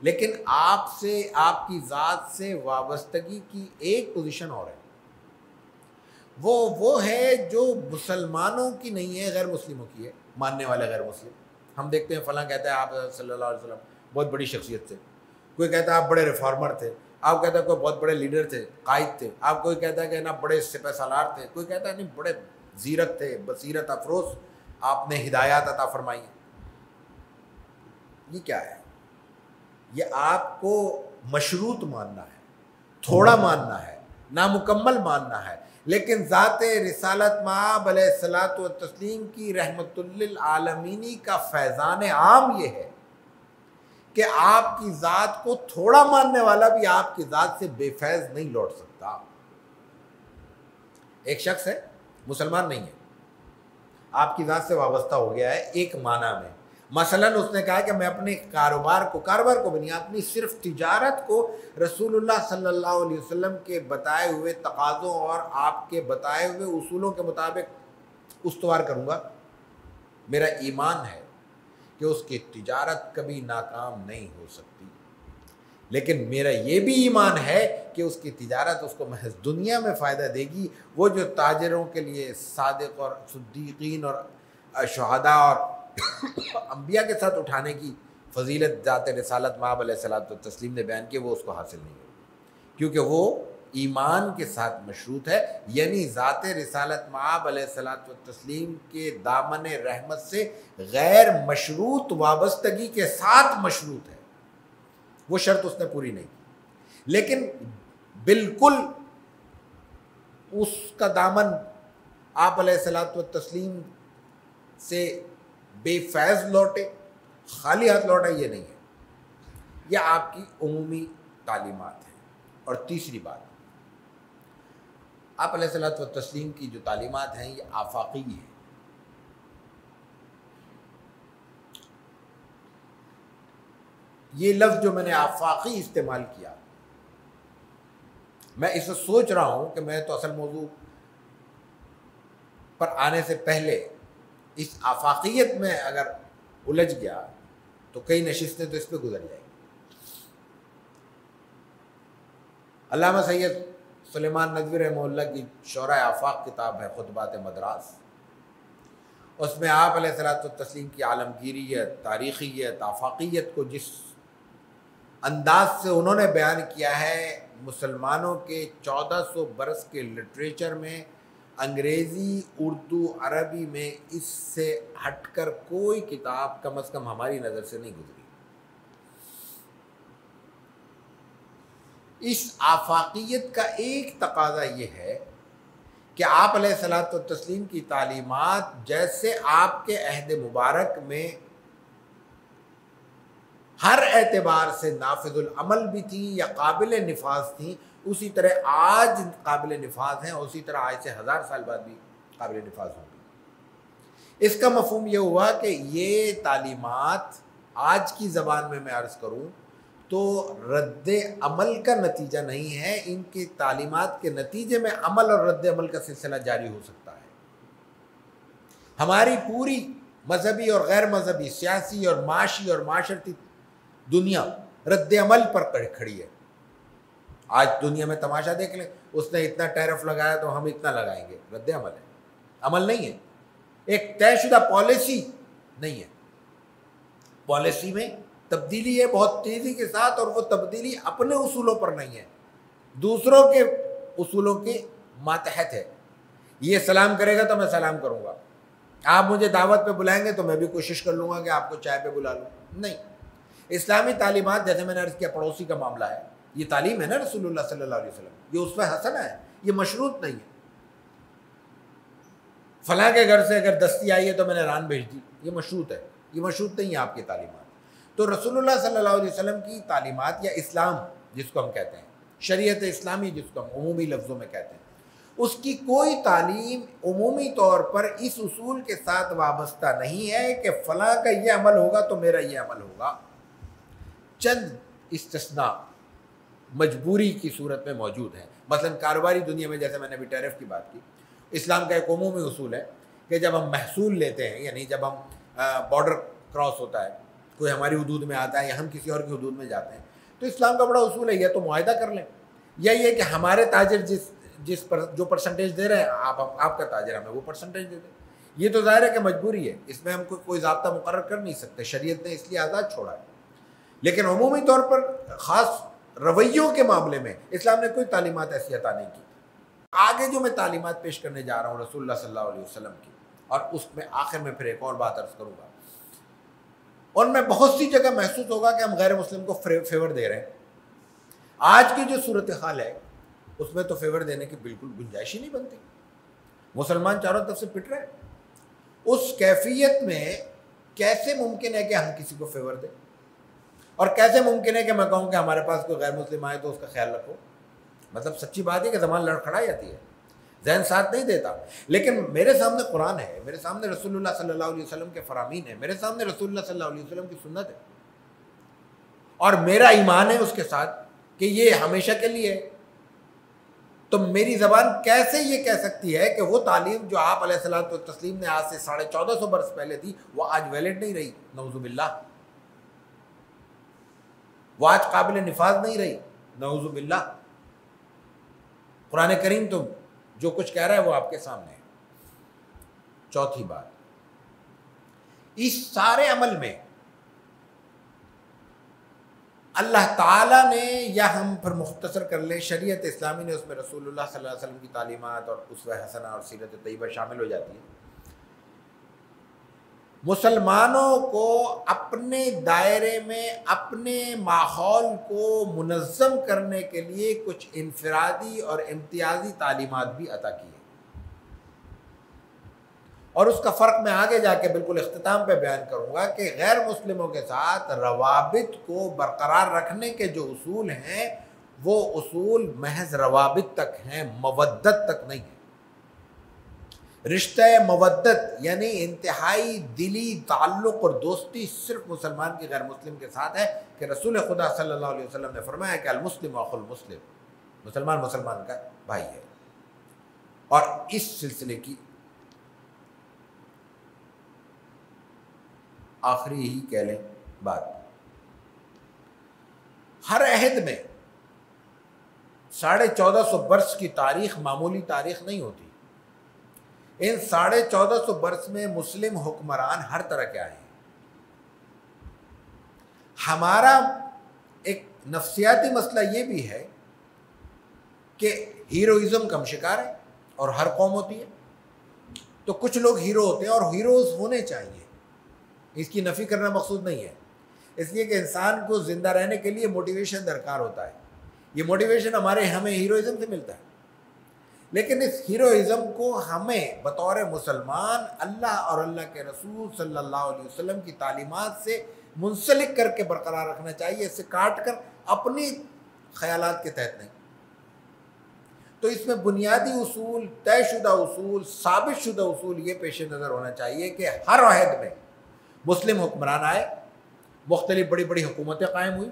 لیکن آپ کی ذات سے وابستگی کی ایک پوزیشن اور ہے، وہ ہے جو مسلمانوں کی نہیں ہے، غیر مسلموں کی ہے، ماننے والے غیر مسلم۔ ہم دیکھتے ہیں فلاں کہتا ہے آپ صلی اللہ علیہ وسلم بہت بڑی شخصیت تھے، کوئی کہتا ہے آپ بڑے ریفارمر تھے، آپ کہتا ہے کوئی بہت بڑے لیڈر تھے، قائد تھے، آپ کوئی کہتا ہے کہ نا بڑے سپہ سالار تھے، کوئی کہتا ہے نہیں بڑے زیرک تھے، بصیرت افروز، آپ نے ہدایات عطا فرمائی ہیں۔ یہ کیا ہے؟ یہ آپ کو مشروط ماننا ہے، تھوڑا ماننا ہے، نامکمل ماننا ہے، لیکن ذات رسالت مآب علیہ الصلوۃ والتسلیم کی رحمت للعالمینی کا فیضان عام یہ ہے کہ آپ کی ذات کو تھوڑا ماننے والا بھی آپ کی ذات سے بے فیض نہیں لوٹ سکتا۔ ایک شخص ہے، مسلمان نہیں ہے، آپ کی ذات سے وابستہ ہو گیا ہے ایک معنی میں، مثلا اس نے کہا کہ میں اپنے کاروبار کو بھی نہیں، اپنی صرف تجارت کو رسول اللہ صلی اللہ علیہ وسلم کے بتائے ہوئے تقاضوں اور آپ کے بتائے ہوئے اصولوں کے مطابق استوار کروں گا۔ میرا ایمان ہے کہ اس کی تجارت کبھی ناکام نہیں ہو سکتی، لیکن میرا یہ بھی ایمان ہے کہ اس کی تجارت اس کو محض دنیا میں فائدہ دے گی۔ وہ جو تاجروں کے لیے صادق اور صدیقین اور شہداء اور انبیاء کے ساتھ اٹھانے کی فضیلت ذات رسالت مآب علیہ الصلوۃ والتسلیم نے بیان کی، وہ اس کو حاصل نہیں ہوگی، کیونکہ وہ ایمان کے ساتھ مشروط ہے، یعنی ذات رسالت مآب علیہ الصلوۃ والتسلیم کے دامن رحمت سے غیر مشروط وابستگی کے ساتھ مشروط ہے۔ وہ شرط اس نے پوری نہیں کی، لیکن بالکل اس کا دامن آپ علیہ الصلوۃ والتسلیم سے بے فیض لوٹے، خالی ہاتھ لوٹا، یہ نہیں ہے۔ یہ آپ کی عمومی تعلیمات ہیں۔ اور تیسری بات، آپ علیہ الصلوۃ والتسلیم کی جو تعلیمات ہیں یہ آفاقی ہیں۔ یہ لفظ جو میں نے آفاقی استعمال کیا، میں اسے سوچ رہا ہوں کہ میں تو اصل موضوع پر آنے سے پہلے اس آفاقیت میں اگر الجھ گیا تو کئی نشستیں تو اس پہ گزر جائیں گی۔ علامہ سید سلیمان ندوی رحمہ اللہ کی شورۂ آفاق کتاب ہے خطبات مدراس، اس میں آپ علیہ الصلوۃ والتسلیم کی عالمگیریت، تاریخیت، آفاقیت کو جس انداز سے انہوں نے بیان کیا ہے، مسلمانوں کے 1400 برس کے لٹریچر میں انگریزی، اردو، عربی میں اس سے ہٹ کر کوئی کتاب کم از کم ہماری نظر سے نہیں گزری۔ اس آفاقیت کا ایک تقاضا یہ ہے کہ آپ علیہ الصلوۃ والتسلیم کی تعلیمات جیسے آپ کے عہد مبارک میں ہر اعتبار سے نافذ العمل بھی تھیں یا قابل نفاذ تھیں، اسی طرح آج قابل نفاذ ہیں، اسی طرح آج سے 1000 سال بعد بھی قابل نفاذ ہوں گی۔ اس کا مفہوم یہ ہوا کہ یہ تعلیمات آج کی زبان میں عرض کروں تو رد عمل کا نتیجہ نہیں ہے، ان کی تعلیمات کے نتیجے میں عمل اور رد عمل کا سلسلہ جاری ہو سکتا ہے۔ ہماری پوری مذہبی اور غیر مذہبی، سیاسی اور معاشی اور معاشرتی دنیا رد عمل پر کھڑی ہے۔ آج دنیا میں تماشا دیکھ لیں، اس نے اتنا ٹیرف لگایا تو ہم اتنا لگائیں گے، رد عمل ہے، عمل نہیں ہے، ایک طے شدہ پالیسی نہیں ہے۔ پالیسی میں تبدیلی ہے بہت تیزی کے ساتھ، اور وہ تبدیلی اپنے اصولوں پر نہیں ہے، دوسروں کے اصولوں کے ماتحت ہے۔ یہ سلام کرے گا تو میں سلام کروں گا، آپ مجھے دعوت پہ بلائیں گے تو میں بھی کوشش کر لوں گا کہ آپ کو چائے پہ بلا لوں، نہیں۔ اسلامی تعلیمات جیسے میں نے عرض کیا پڑوسی کا معاملہ ہے، یہ تعلیم ہے نا رسول اللہ صلی اللہ علیہ وسلم، یہ اسوہ حسنہ ہے، یہ مشروط نہیں ہے۔ فلاں کے گھر سے اگر دستی آئی ہے تو میں نے ران بھیج دی، یہ مشروط ہے، یہ مشروط نہیں ہے آپ کی تعلیمات۔ تو رسول اللہ صلی اللہ علیہ وسلم کی تعلیمات یا اسلام جس کو ہم کہتے ہیں، شریعت اسلامی جس کو ہم عمومی لفظوں میں کہتے ہیں، اس کی کوئی تعلیم عمومی طور پر اس اصول کے ساتھ وابستہ نہیں ہے کہ فلاں کا یہ عمل ہوگا تو میرا یہ عمل ہوگا۔ چند استثناء مجبوری کی صورت میں موجود ہیں، مثلا کاروباری دنیا میں جیسے میں نے ابھی ٹیرف کی بات کی، اسلام کا ایک عمومی اصول ہے کہ جب ہم محصول لیتے ہیں، یعنی جب ہم بارڈر کراس ہوتا ہے، کوئی ہماری حدود میں آتا ہے یا ہم کسی اور کی حدود میں جاتے ہیں، تو اسلام کا بڑا اصول ہے یا تو معاہدہ کر لیں، یا یہ کہ ہمارے تاجر جو پرسنٹیج دے رہے ہیں آپ کا تاجر ہمیں وہ پرسنٹیج دے دے۔ یہ تو ظاہر ہے کہ مجبوری ہے، اس میں ہم کوئی ضابطہ مقرر کر نہیں سکتے، شریعت نے اس لیے آزاد چھوڑا ہے۔ لیکن عمومی طور پر خاص رویوں کے معاملے میں اسلام نے کوئی تعلیمات ایسی عطا نہیں کی۔ آگے جو میں تعلیمات پیش کرنے جا رہا ہوں رسول اللہ صلی اللہ علیہ وسلم کی، اور اس میں آخر میں پھر ایک اور بات عرض کروں گا، اور میں بہت سی جگہ محسوس ہوگا کہ ہم غیر مسلم کو فیور دے رہے ہیں۔ آج کی جو صورتحال ہے اس میں تو فیور دینے کی بالکل گنجائش ہی نہیں بنتی، مسلمان چاروں طرف سے پٹ رہے ہیں۔ اس کیفیت میں کیسے ممکن ہے کہ ہم کسی کو فیور دیں، اور کیسے ممکن ہے کہ میں کہوں کہ ہمارے پاس کوئی غیر مسلم آئے تو اس کا خیال رکھو؟ مطلب سچی بات ہے کہ زبان لڑکھڑا جاتی ہے، ذہن ساتھ نہیں دیتا۔ لیکن میرے سامنے قرآن ہے، میرے سامنے رسول اللہ صلی اللہ علیہ وسلم کے فرامین ہیں، میرے سامنے رسول اللہ صلی اللہ علیہ وسلم کی سنت ہے، اور میرا ایمان ہے اس کے ساتھ کہ یہ ہمیشہ کے لیے ہے۔ تو میری زبان کیسے یہ کہہ سکتی ہے کہ وہ تعلیم جو آپ علیہ الصلوۃ والتسلیم نے آج سے 1450 برس پہلے تھی وہ آج ویلڈ نہیں رہی؟ نعوذ باللہ، وہ آج قابل نفاذ نہیں رہی، نعوذ باللہ۔ قرآن کریم تو جو کچھ کہہ رہا ہے وہ آپ کے سامنے ہے۔ چوتھی بات، اس سارے عمل میں اللہ تعالیٰ نے، یا ہم پھر مختصر کر لیں شریعت اسلامی نے، اس میں رسول اللہ صلی اللہ علیہ وسلم کی تعلیمات اور اسوہ حسنہ اور سیرت طیبہ شامل ہو جاتی ہے۔ مسلمانوں کو اپنے دائرے میں اپنے ماحول کو منظم کرنے کے لیے کچھ انفرادی اور امتیازی تعلیمات بھی عطا کی ہیں، اور اس کا فرق میں آگے جا کے بالکل اختتام پہ بیان کروں گا کہ غیر مسلموں کے ساتھ روابط کو برقرار رکھنے کے جو اصول ہیں وہ اصول محض روابط تک ہیں، مودت تک نہیں ہیں۔ رشتہ مودت یعنی انتہائی دلی تعلق اور دوستی صرف مسلمان کی غیر مسلم کے ساتھ ہے، کہ رسول خدا صلی اللہ علیہ وسلم نے فرمایا کہ المسلم اخو المسلم، مسلمان مسلمان کا بھائی ہے۔ اور اس سلسلے کی آخری ہی کہہ لیں بات، ہر عہد میں 1450 برس کی تاریخ معمولی تاریخ نہیں ہوتی. ان 1450 برس میں مسلم حکمران ہر طرح کے آئے ہیں. ہمارا ایک نفسیاتی مسئلہ یہ بھی ہے کہ ہیروئزم کا شکار ہے اور ہر قوم ہوتی ہے. تو کچھ لوگ ہیرو ہوتے ہیں اور ہیروز ہونے چاہیے، اس کی نفی کرنا مقصود نہیں ہے، اس لیے کہ انسان کو زندہ رہنے کے لیے موٹیویشن درکار ہوتا ہے. یہ موٹیویشن ہمیں ہیروئزم سے ملتا ہے، لیکن اس ہیروئزم کو ہمیں بطور مسلمان اللہ اور اللہ کے رسول صلی اللہ علیہ وسلم کی تعلیمات سے منسلک کر کے برقرار رکھنا چاہیے، اس سے کاٹ کر اپنی خیالات کے تحت نہیں. تو اس میں بنیادی اصول، طے شدہ اصول، ثابت شدہ اصول یہ پیش نظر ہونا چاہیے کہ ہر عہد میں مسلم حکمران آئے، مختلف بڑی بڑی حکومتیں قائم ہوئی.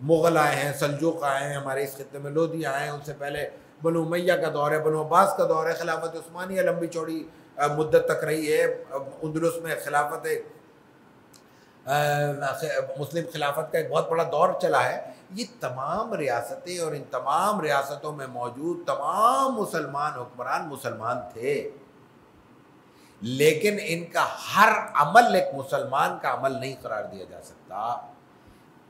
مغل آئے ہیں، سلجوق آئے ہیں، ہمارے اس خطے میں لودھی آئے ہیں، ان سے پہلے بنو امیہ کا دور ہے، بنو عباس کا دور ہے، خلافت عثمانیہ لمبی چوڑی مدت تک رہی ہے. اندلس میں خلافت مسلم خلافت کا ایک بہت بڑا دور چلا ہے. یہ تمام ریاستیں اور ان تمام ریاستوں میں موجود تمام مسلمان حکمران مسلمان تھے، لیکن ان کا ہر عمل ایک مسلمان کا عمل نہیں قرار دیا جا سکتا.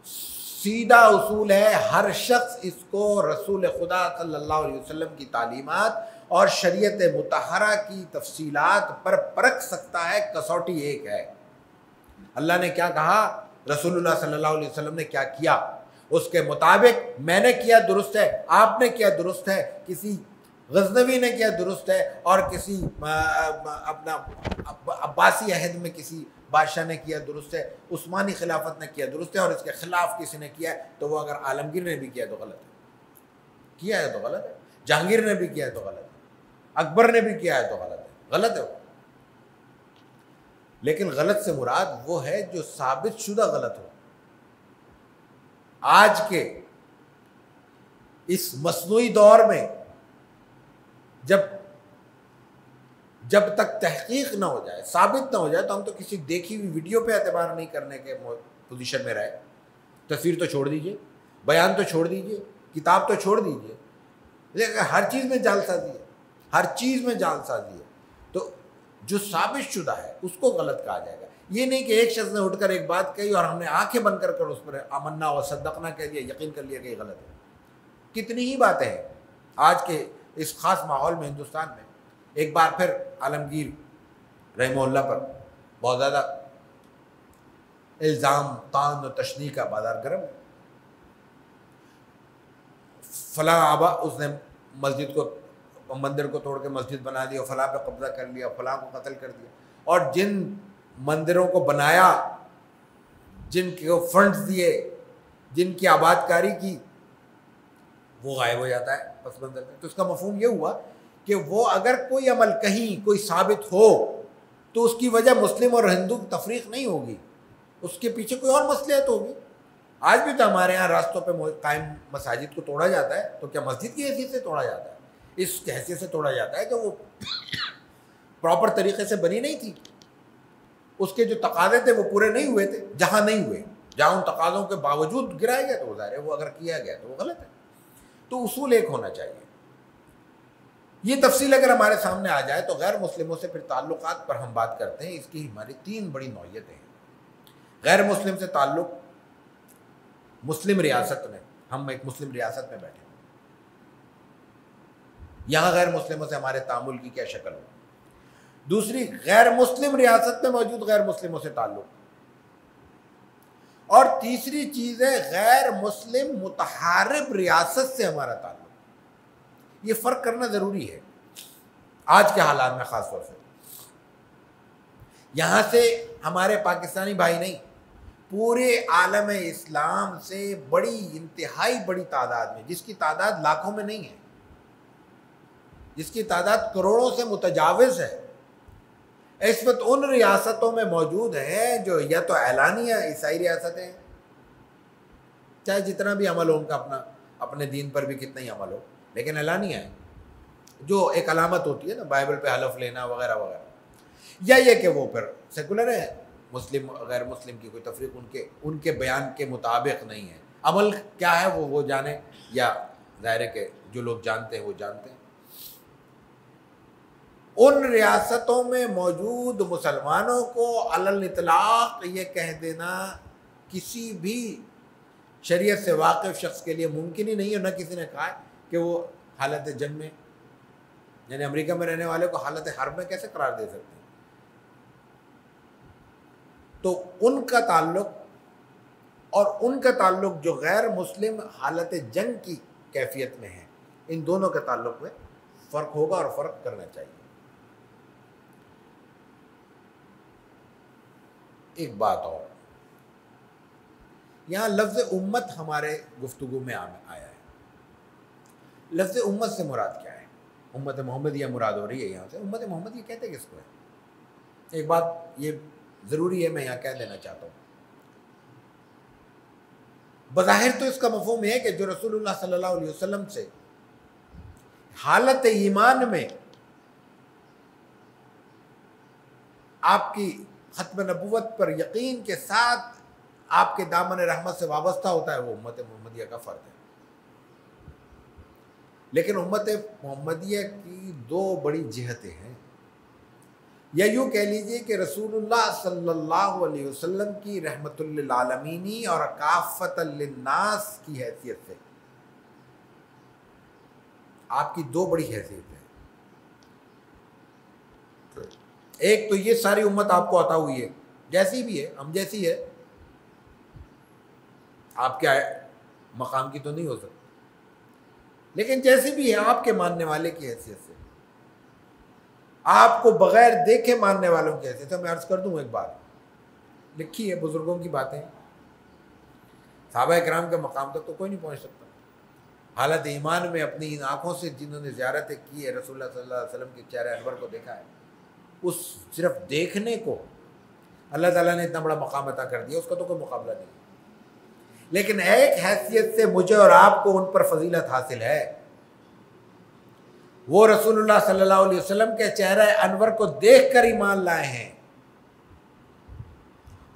سیدھا اصول ہے، ہر شخص اس کو رسول خدا صلی اللہ علیہ وسلم کی تعلیمات اور شریعت مطہرہ کی تفصیلات پر پرکھ سکتا ہے. کسوٹی ایک ہے، اللہ نے کیا کہا، رسول اللہ صلی اللہ علیہ وسلم نے کیا کیا، اس کے مطابق میں نے کیا درست ہے، آپ نے کیا درست ہے، کسی غزنوی نے کیا درست ہے اور کسی اپنا عباسی عہد میں کسی بادشاہ نے کیا درست ہے، عثمانی خلافت نے کیا درست ہے، اور اس کے خلاف کسی نے کیا ہے تو وہ اگر عالمگیر نے بھی کیا تو غلط ہے، کیا ہے تو غلط ہے، جہانگیر نے بھی کیا ہے تو غلط ہے، اکبر نے بھی کیا ہے تو غلط ہے، غلط ہے وہ. لیکن غلط سے مراد وہ ہے جو ثابت شدہ غلط ہو. آج کے اس مصنوعی دور میں جب تک تحقیق نہ ہو جائے، ثابت نہ ہو جائے، تو ہم تو کسی دیکھی ہوئی ویڈیو پہ اعتبار نہیں کرنے کے پوزیشن میں رہے. تصویر تو چھوڑ دیجئے، بیان تو چھوڑ دیجئے، کتاب تو چھوڑ دیجئے، لیکن ہر چیز میں جعل سازی ہے، ہر چیز میں جعل سازی ہے. تو جو ثابت شدہ ہے اس کو غلط کہا جائے گا. یہ نہیں کہ ایک شخص نے اٹھ کر ایک بات کہی اور ہم نے آنکھیں بند کر اس پر آمنا و صدقنا کہہ دیا، یقین کر لیا کہ یہ غلط ہے. کتنی ہی باتیں ہیں آج کے اس خاص ماحول میں ہندوستان میں. ایک بار پھر عالمگیر رحمہ اللہ پر بہت زیادہ الزام طعن و تشنیع کا بازار گرم ہے. فلاں آبا اس نے مسجد کو، مندر کو توڑ کے مسجد بنا دیا، فلاں پہ قبضہ کر لیا، فلاں کو قتل کر دیا، اور جن مندروں کو بنایا، جن کو فنڈز دیے، جن کی آباد کاری کی، وہ غائب ہو جاتا ہے پس منظر میں. تو اس کا مفہوم یہ ہوا کہ وہ اگر کوئی عمل کہیں کوئی ثابت ہو تو اس کی وجہ مسلم اور ہندو کی تفریق نہیں ہوگی، اس کے پیچھے کوئی اور مصلحت ہوگی. آج بھی تو ہمارے ہاں راستوں پہ قائم مساجد کو توڑا جاتا ہے، تو کیا مسجد کی حیثیت سے توڑا جاتا ہے؟ اس حیثیت سے توڑا جاتا ہے کہ وہ پراپر طریقے سے بنی نہیں تھی، اس کے جو تقاضے تھے وہ پورے نہیں ہوئے تھے. جہاں نہیں ہوئے، جہاں ان تقاضوں کے باوجود گرایا گیا تو وہ ظاہر ہے، وہ اگر کیا گیا تو وہ غلط ہے. تو اصول ایک ہونا چاہیے. یہ تفصیل اگر ہمارے سامنے آ جائے تو غیر مسلموں سے پھر تعلقات پر ہم بات کرتے ہیں. اس کی ہماری 3 بڑی نوعیتیں ہیں. غیر مسلم سے تعلق، مسلم ریاست میں، ہم ایک مسلم ریاست میں بیٹھے ہیں، یہاں غیر مسلموں سے ہمارے تعامل کی کیا شکل ہو. دوسری، غیر مسلم ریاست میں موجود غیر مسلموں سے تعلق. اور تیسری چیز ہے غیر مسلم متحارب ریاست سے ہمارا تعلق. یہ فرق کرنا ضروری ہے آج کے حالات میں خاص طور سے. یہاں سے ہمارے پاکستانی بھائی نہیں، پورے عالم اسلام سے بڑی، انتہائی بڑی تعداد میں، جس کی تعداد لاکھوں میں نہیں ہے، جس کی تعداد کروڑوں سے متجاوز ہے، اس وقت ان ریاستوں میں موجود ہیں جو یا تو اعلانیہ عیسائی ریاستیں ہیں، چاہے جتنا بھی عمل ہو ان کا اپنے دین پر بھی کتنا ہی عمل ہو، لیکن اعلانیہ ہے، جو ایک علامت ہوتی ہے نا بائبل پہ حلف لینا وغیرہ وغیرہ. یا یہ کہ وہ پھر سیکولر ہیں، مسلم غیر مسلم کی کوئی تفریق ان کے بیان کے مطابق نہیں ہے. عمل کیا ہے وہ جانے، یا ظاہر ہے کہ جو لوگ جانتے ہیں وہ جانتے ہیں. ان ریاستوں میں موجود مسلمانوں کو علی الاطلاق یہ کہہ دینا کسی بھی شریعت سے واقف شخص کے لیے ممکن ہی نہیں ہے. نہ کسی نے کہا کہ وہ حالت جنگ میں، یعنی امریکہ میں رہنے والے کو حالت حرب میں کیسے قرار دے سکتے ہیں. تو ان کا تعلق اور ان کا تعلق جو غیر مسلم حالت جنگ کی کیفیت میں ہے، ان دونوں کے تعلق میں فرق ہوگا اور فرق کرنا چاہیے. ایک بات اور، یہاں لفظ امت ہمارے گفتگو میں آیا ہے. لفظ امت سے مراد کیا ہے؟ امت محمدیہ مراد ہو رہی ہے یہاں سے. امت محمدیہ کہتے کس کو ہے؟ ایک بات یہ ضروری ہے میں یہاں کہہ دینا چاہتا ہوں. بظاہر تو اس کا مفہوم ہے کہ جو رسول اللہ صلی اللہ علیہ وسلم سے حالت ایمان میں آپ کی ختم نبوت پر یقین کے ساتھ آپ کے دامن رحمت سے وابستہ ہوتا ہے، وہ امت محمدیہ کا فرد ہے. لیکن امت محمدیہ کی دو بڑی جہتیں ہیں. یا یوں کہہ لیجئے کہ رسول اللہ صلی اللہ علیہ وسلم کی رحمت للعالمینی اور کافۃ للناس کی حیثیت سے آپ کی دو بڑی حیثیت ہیں. ایک تو یہ ساری امت آپ کو عطا ہوئی ہے، جیسی بھی ہے، ہم جیسی ہے، آپ کے مقام کی تو نہیں ہو سکتی، لیکن جیسی بھی ہے آپ کے ماننے والے کی حیثیت سے، آپ کو بغیر دیکھے ماننے والوں کی حیثیت سے. میں عرض کر دوں ایک بات لکھی ہے، بزرگوں کی باتیں، صحابہ کرام کے مقام تک تو کوئی نہیں پہنچ سکتا. حالت ایمان میں اپنی ان آنکھوں سے جنہوں نے زیارتیں کی ہے، رسول اللہ صلی اللہ علیہ وسلم کے چہرے انور کو دیکھا ہے، اس صرف دیکھنے کو اللہ تعالیٰ نے اتنا بڑا مقام عطا کر دیا، اس کا تو کوئی مقابلہ نہیں. لیکن ایک حیثیت سے مجھے اور آپ کو ان پر فضیلت حاصل ہے. وہ رسول اللہ صلی اللہ علیہ وسلم کے چہرہ انور کو دیکھ کر ایمان لائے ہیں.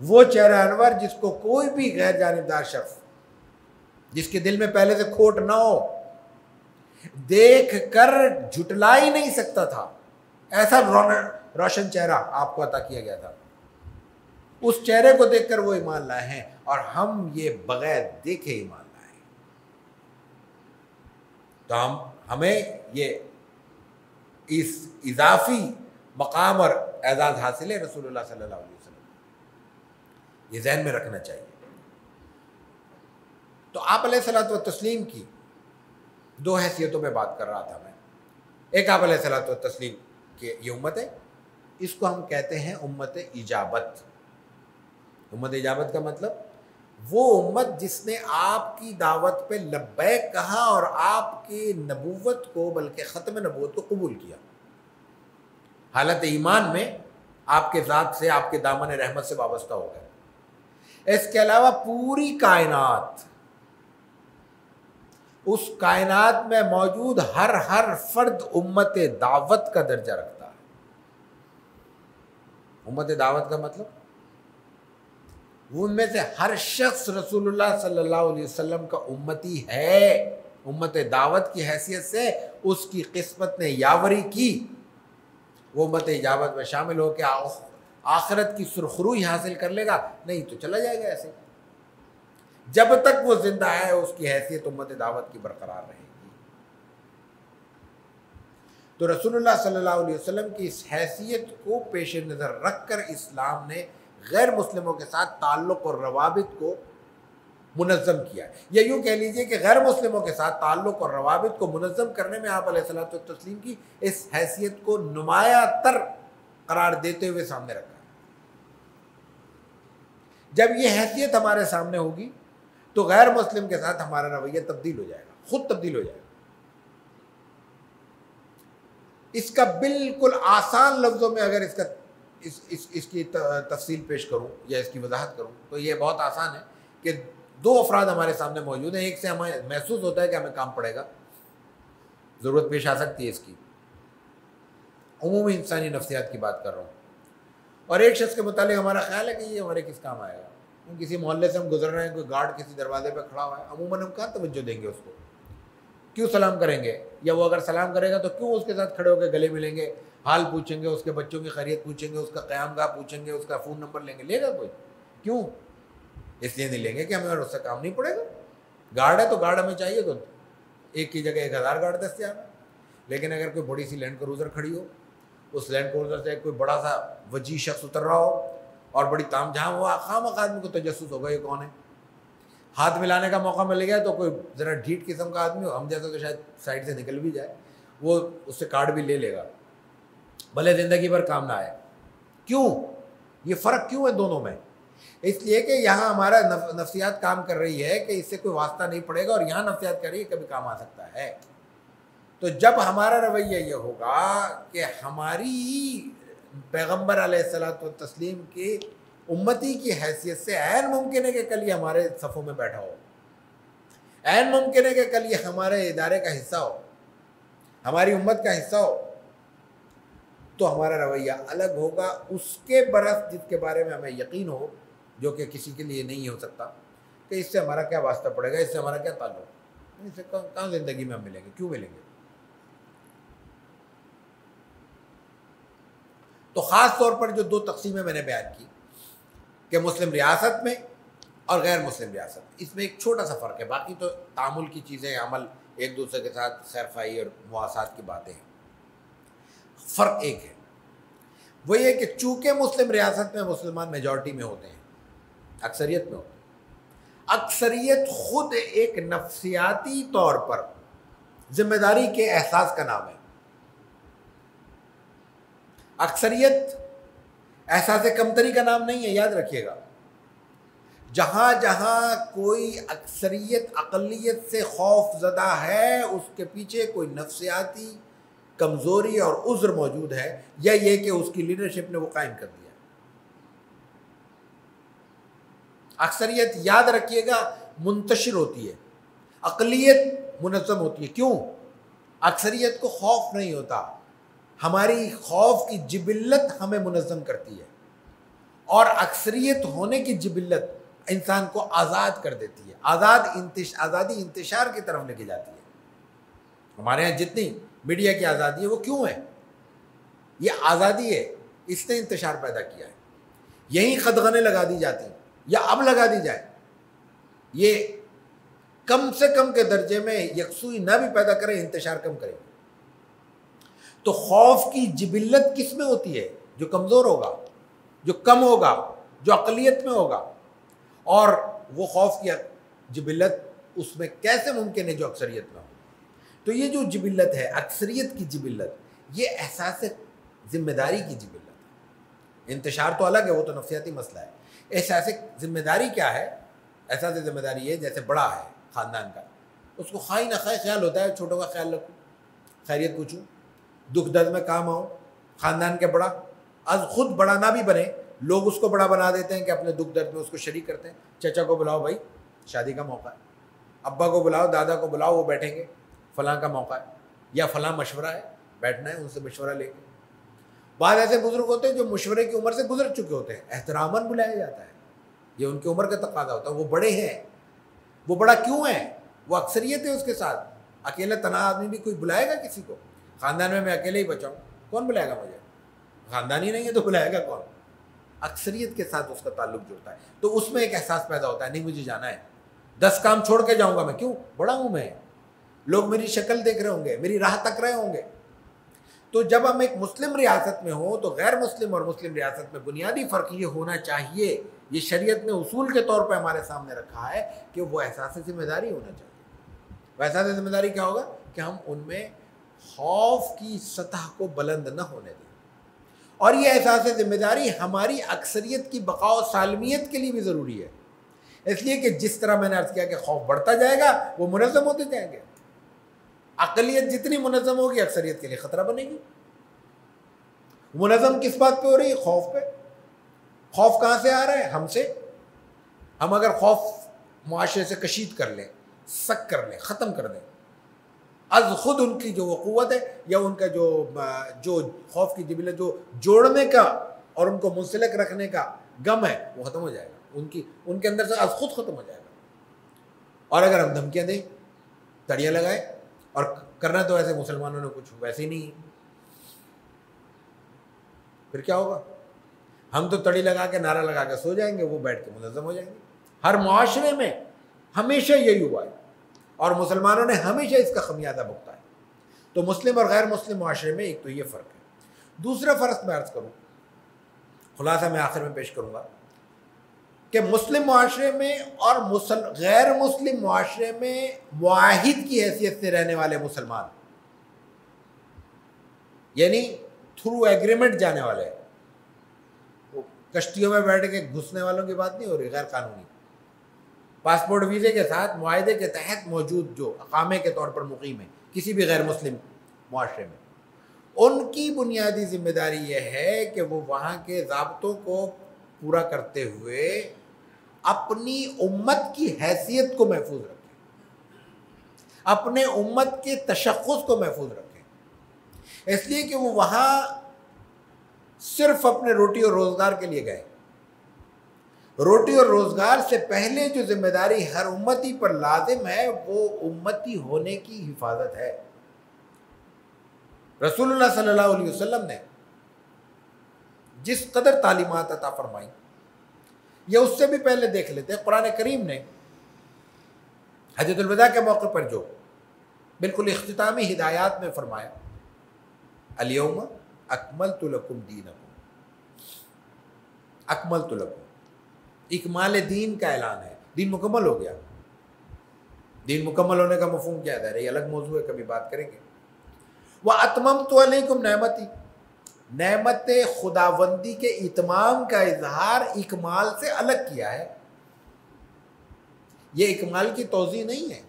وہ چہرہ انور جس کو کوئی بھی غیر جانبدار شخص، جس کے دل میں پہلے سے کھوٹ نہ ہو، دیکھ کر جھٹلا ہی نہیں سکتا تھا. ایسا روشن چہرہ آپ کو عطا کیا گیا تھا. اس چہرے کو دیکھ کر وہ ایمان لائے ہیں، اور ہم یہ بغیر دیکھے ایمان لائے ہیں. تو ہمیں یہ اس اضافی مقام اور اعزاز حاصل ہے رسول اللہ صلی اللہ علیہ وسلم. یہ ذہن میں رکھنا چاہیے. تو آپ علیہ الصلوۃ والتسلیم کی دو حیثیتوں میں بات کر رہا تھا میں. ایک آپ علیہ الصلوۃ والتسلیم کہ یہ امت ہے، اس کو ہم کہتے ہیں امت اجابت. امت اجابت کا مطلب وہ امت جس نے آپ کی دعوت پہ لبیک کہا اور آپ کی نبوت کو، بلکہ ختم نبوت کو قبول کیا، حالت ایمان میں آپ کے ذات سے، آپ کے دامن رحمت سے وابستہ ہو گئے. اس کے علاوہ پوری کائنات، اس کائنات میں موجود ہر فرد امت دعوت کا درجہ رکھتا ہے. امت دعوت کا مطلب ان میں سے ہر شخص رسول اللہ صلی اللہ علیہ وسلم کا امتی ہے. امت دعوت کی حیثیت سے اس کی قسمت نے یاوری کی، وہ امت اجابت میں شامل ہو کے آخرت کی سرخروئی حاصل کر لے گا، نہیں تو چلا جائے گا ایسے. جب تک وہ زندہ ہے اس کی حیثیت امت دعوت کی برقرار رہے گی. تو رسول اللہ صلی اللہ علیہ وسلم کی اس حیثیت کو پیش نظر رکھ کر اسلام نے غیر مسلموں کے ساتھ تعلق اور روابط کو منظم کیا. یا یوں کہہ لیجئے کہ غیر مسلموں کے ساتھ تعلق اور روابط کو منظم کرنے میں آپ علیہ الصلوۃ والتسلیم کی اس حیثیت کو نمایاں تر قرار دیتے ہوئے سامنے رکھا. جب یہ حیثیت ہمارے سامنے ہوگی تو غیر مسلم کے ساتھ ہمارا رویہ تبدیل ہو جائے گا، خود تبدیل ہو جائے گا. اس کا بالکل آسان لفظوں میں اگر اس کی تفصیل پیش کروں یا اس کی وضاحت کروں تو یہ بہت آسان ہے کہ دو افراد ہمارے سامنے موجود ہیں. ایک سے ہمیں محسوس ہوتا ہے کہ ہمیں کام پڑے گا، ضرورت پیش آ سکتی ہے اس کی، عمومی انسانی نفسیات کی بات کر رہا ہوں. اور ایک شخص کے متعلق ہمارا خیال ہے کہ یہ ہمارے کس کام آئے گا. کسی محلے سے ہم گزر رہے ہیں, کوئی گارڈ کسی دروازے پہ کھڑا ہوا ہے, عموماً ہم کہاں توجہ دیں گے اس کو, کیوں سلام کریں گے؟ یا وہ اگر سلام کرے گا تو کیوں اس کے ساتھ کھڑے ہو کے گلے ملیں گے, حال پوچھیں گے, اس کے بچوں کی خیریت پوچھیں گے, اس کا قیام گاہ پوچھیں گے, اس کا فون نمبر لیں گے؟ لے گا کوئی؟ کیوں؟ اس لیے نہیں لیں گے کہ ہمیں اس سے کام نہیں پڑے گا. گارڈ ہے تو گارڈ ہمیں چاہیے تو ایک کی جگہ 1000 گارڈ دستیاب ہے. لیکن اگر کوئی بڑی سی لینڈ کروزر کھڑی ہو, اس لینڈ کروزر سے کوئی بڑا سا وجیح شخص اتر رہا ہو اور بڑی تام جھام ہوا, خواہ آدمی کو تجسس ہوگا یہ کون ہے. ہاتھ ملانے کا موقع مل گیا تو کوئی ذرا ڈھیٹ قسم کا آدمی ہو, ہم جیسا تو شاید سائڈ سے نکل بھی جائے, وہ اس سے کارڈ بھی لے لے گا, بھلے زندگی بھر کام نہ آئے. کیوں؟ یہ فرق کیوں ہے دونوں میں؟ اس لیے کہ یہاں ہمارا نفسیات کام کر رہی ہے کہ اس سے کوئی واسطہ نہیں پڑے گا, اور یہاں نفسیات کر رہی ہے کبھی کام آ سکتا ہے. تو جب ہمارا رویہ یہ ہوگا کہ ہماری پیغمبر علیہ الصلوۃ والتسلیم کی امتی کی حیثیت سے عین ممکن ہے کہ کل یہ ہمارے صفوں میں بیٹھا ہو, عین ممکن ہے کہ کل یہ ہمارے ادارے کا حصہ ہو, ہماری امت کا حصہ ہو, تو ہمارا رویہ الگ ہوگا اس کے برعکس جس کے بارے میں ہمیں یقین ہو, جو کہ کسی کے لیے نہیں ہو سکتا, کہ اس سے ہمارا کیا واسطہ پڑے گا, اس سے ہمارا کیا تعلق, اس سے کہاں زندگی میں ہم ملیں گے, کیوں ملیں گے. تو خاص طور پر جو 2 تقسیمیں میں نے بیان کی کہ مسلم ریاست میں اور غیر مسلم ریاست, اس میں ایک چھوٹا سا فرق ہے, باقی تو تعامل کی چیزیں, عمل, ایک دوسرے کے ساتھ خیر خواہی اور مواسات کی باتیں ہیں. فرق ایک ہے, وہ یہ کہ چونکہ مسلم ریاست میں مسلمان میجورٹی میں ہوتے ہیں, اکثریت میں ہوتے ہیں, اکثریت خود ایک نفسیاتی طور پر ذمہ داری کے احساس کا نام ہے. اکثریت احساس کمتری کا نام نہیں ہے, یاد رکھیے گا. جہاں جہاں کوئی اکثریت اقلیت سے خوف زدہ ہے, اس کے پیچھے کوئی نفسیاتی کمزوری اور عذر موجود ہے, یا یہ کہ اس کی لیڈرشپ نے وہ قائم کر دیا. اکثریت, یاد رکھیے گا, منتشر ہوتی ہے, اقلیت منظم ہوتی ہے. کیوں؟ اکثریت کو خوف نہیں ہوتا, ہماری خوف کی جبلت ہمیں منظم کرتی ہے, اور اکثریت ہونے کی جبلت انسان کو آزاد کر دیتی ہے, آزادی انتشار کی طرف لے کے جاتی ہے. ہمارے ہاں جتنی میڈیا کی آزادی ہے وہ کیوں ہے؟ یہ آزادی ہے, اس نے انتشار پیدا کیا ہے. یہیں قدغنیں لگا دی جاتی ہیں, یا اب لگا دی جائے, یہ کم سے کم کے درجے میں یکسوئی نہ بھی پیدا کرے, انتشار کم کرے. تو خوف کی جبلت کس میں ہوتی ہے؟ جو کمزور ہوگا, جو کم ہوگا, جو اقلیت میں ہوگا. اور وہ خوف کی جبلت اس میں کیسے ممکن ہے جو اکثریت میں ہو؟ تو یہ جو جبلت ہے, اکثریت کی جبلت, یہ احساس ذمہ داری کی جبلت ہے. انتشار تو الگ ہے, وہ تو نفسیاتی مسئلہ ہے. احساس ذمہ داری کیا ہے؟ احساس ذمہ داری ہے جیسے بڑا ہے خاندان کا, اس کو خواہ نہ خواہ خیال ہوتا ہے چھوٹوں کا خیال رکھوں, خیریت پوچھوں, دکھ درد میں کام آؤں. خاندان کے بڑا, از خود بڑا نہ بھی بنے, لوگ اس کو بڑا بنا دیتے ہیں کہ اپنے دکھ درد میں اس کو شریک کرتے ہیں. چچا کو بلاؤ بھائی, شادی کا موقع ہے. ابا کو بلاؤ, دادا کو بلاؤ, وہ بیٹھیں گے, فلاں کا موقع ہے, یا فلاں مشورہ ہے, بیٹھنا ہے, ان سے مشورہ لے کے. بعض ایسے بزرگ ہوتے ہیں جو مشورے کی عمر سے گزر چکے ہوتے ہیں, احتراماً بلایا جاتا ہے, یہ ان کی عمر کا تقاضا ہوتا ہے. وہ بڑے ہیں, وہ بڑا کیوں ہے؟ وہ اکثریت ہے اس کے ساتھ. اکیلا تنہا آدمی بھی کوئی بلائے گا کسی کو؟ خاندان میں اکیلے ہی بچا ہوں, کون بلائے گا مجھے؟ خاندان ہی نہیں ہے تو بلائے گا کون؟ اکثریت کے ساتھ اس کا تعلق جڑتا ہے, تو اس میں ایک احساس پیدا ہوتا ہے, نہیں مجھے جانا ہے, 10 کام چھوڑ کے جاؤں گا میں. کیوں؟ بڑا ہوں میں, لوگ میری شکل دیکھ رہے ہوں گے, میری راہ تک رہے ہوں گے. تو جب ہم ایک مسلم ریاست میں ہوں تو غیر مسلم اور مسلم ریاست میں بنیادی فرق یہ ہونا چاہیے, یہ شریعت نے اصول کے طور پہ ہمارے سامنے رکھا ہے کہ وہ احساس ذمہ داری ہونا چاہیے. وہ احساس ذمہ داری کیا ہوگا؟ کہ ہم ان میں خوف کی سطح کو بلند نہ ہونے دیں. اور یہ احساس ذمہ داری ہماری اکثریت کی بقا و سالمیت کے لیے بھی ضروری ہے, اس لیے کہ جس طرح میں نے عرض کیا کہ خوف بڑھتا جائے گا, وہ منظم ہوتے جائیں گے. اقلیت جتنی منظم ہوگی اکثریت کے لیے خطرہ بنے گی. منظم کس بات پہ ہو رہی ہے؟ خوف پہ. خوف کہاں سے آ رہا ہے؟ ہم سے. ہم اگر خوف معاشرے سے کشید کر لیں, سک کر لیں, ختم کر دیں, از خود ان کی جو وہ قوت ہے یا ان کا جو خوف کی جبلت جو جوڑنے کا اور ان کو منسلک رکھنے کا غم ہے وہ ختم ہو جائے گا، ان کے اندر سے از خود ختم ہو جائے گا۔ اور اگر ہم دھمکیاں دیں، تڑیاں لگائیں، اور کرنا تو ایسے مسلمانوں نے کچھ ویسے ہی نہیں ہے، پھر کیا ہوگا؟ ہم تو تڑی لگا کے نعرہ لگا کے سو جائیں گے، وہ بیٹھ کے منظم ہو جائیں گے۔ ہر معاشرے میں ہمیشہ یہی ہوا ہے، اور مسلمانوں نے ہمیشہ اس کا خمیازہ بھگتا ہے۔ تو مسلم اور غیر مسلم معاشرے میں ایک تو یہ فرق ہے۔ دوسرا فرق میں عرض کروں، خلاصہ میں آخر میں پیش کروں گا کہ مسلم معاشرے میں اور غیر مسلم معاشرے میں معاہد کی حیثیت سے رہنے والے مسلمان، یعنی تھرو ایگریمنٹ جانے والے، کشتیوں میں بیٹھ کے گھسنے والوں کی بات نہیں ہو رہی، غیر قانونی، پاسپورٹ ویزے کے ساتھ معاہدے کے تحت موجود جو اقامے کے طور پر مقیم ہے کسی بھی غیر مسلم معاشرے میں، ان کی بنیادی ذمہ داری یہ ہے کہ وہ وہاں کے ضابطوں کو پورا کرتے ہوئے اپنی امت کی حیثیت کو محفوظ رکھیں، اپنے امت کے تشخص کو محفوظ رکھیں، اس لیے کہ وہ وہاں صرف اپنے روٹی اور روزگار کے لیے گئے۔ روٹی اور روزگار سے پہلے جو ذمہ داری ہر امتی پر لازم ہے وہ امتی ہونے کی حفاظت ہے۔ رسول اللہ صلی اللہ علیہ وسلم نے جس قدر تعلیمات عطا فرمائی، یہ اس سے بھی پہلے دیکھ لیتے ہیں، قرآن کریم نے حجۃ الوداع کے موقع پر جو بالکل اختتامی ہدایات میں فرمایا، الیوم اکملت لکم دینکم، اکملت لکم، اکمال دین کا اعلان ہے، دین مکمل ہو گیا۔ دین مکمل ہونے کا مفہوم کیا ہے، یہ الگ موضوع ہے، کبھی بات کریں گے۔ وَأَتْمَمْتُ عَلَيْكُمْ نعمتی، نعمت خداوندی کے اتمام کا اظہار اکمال سے الگ کیا ہے۔ یہ اکمال کی توضیح نہیں ہے،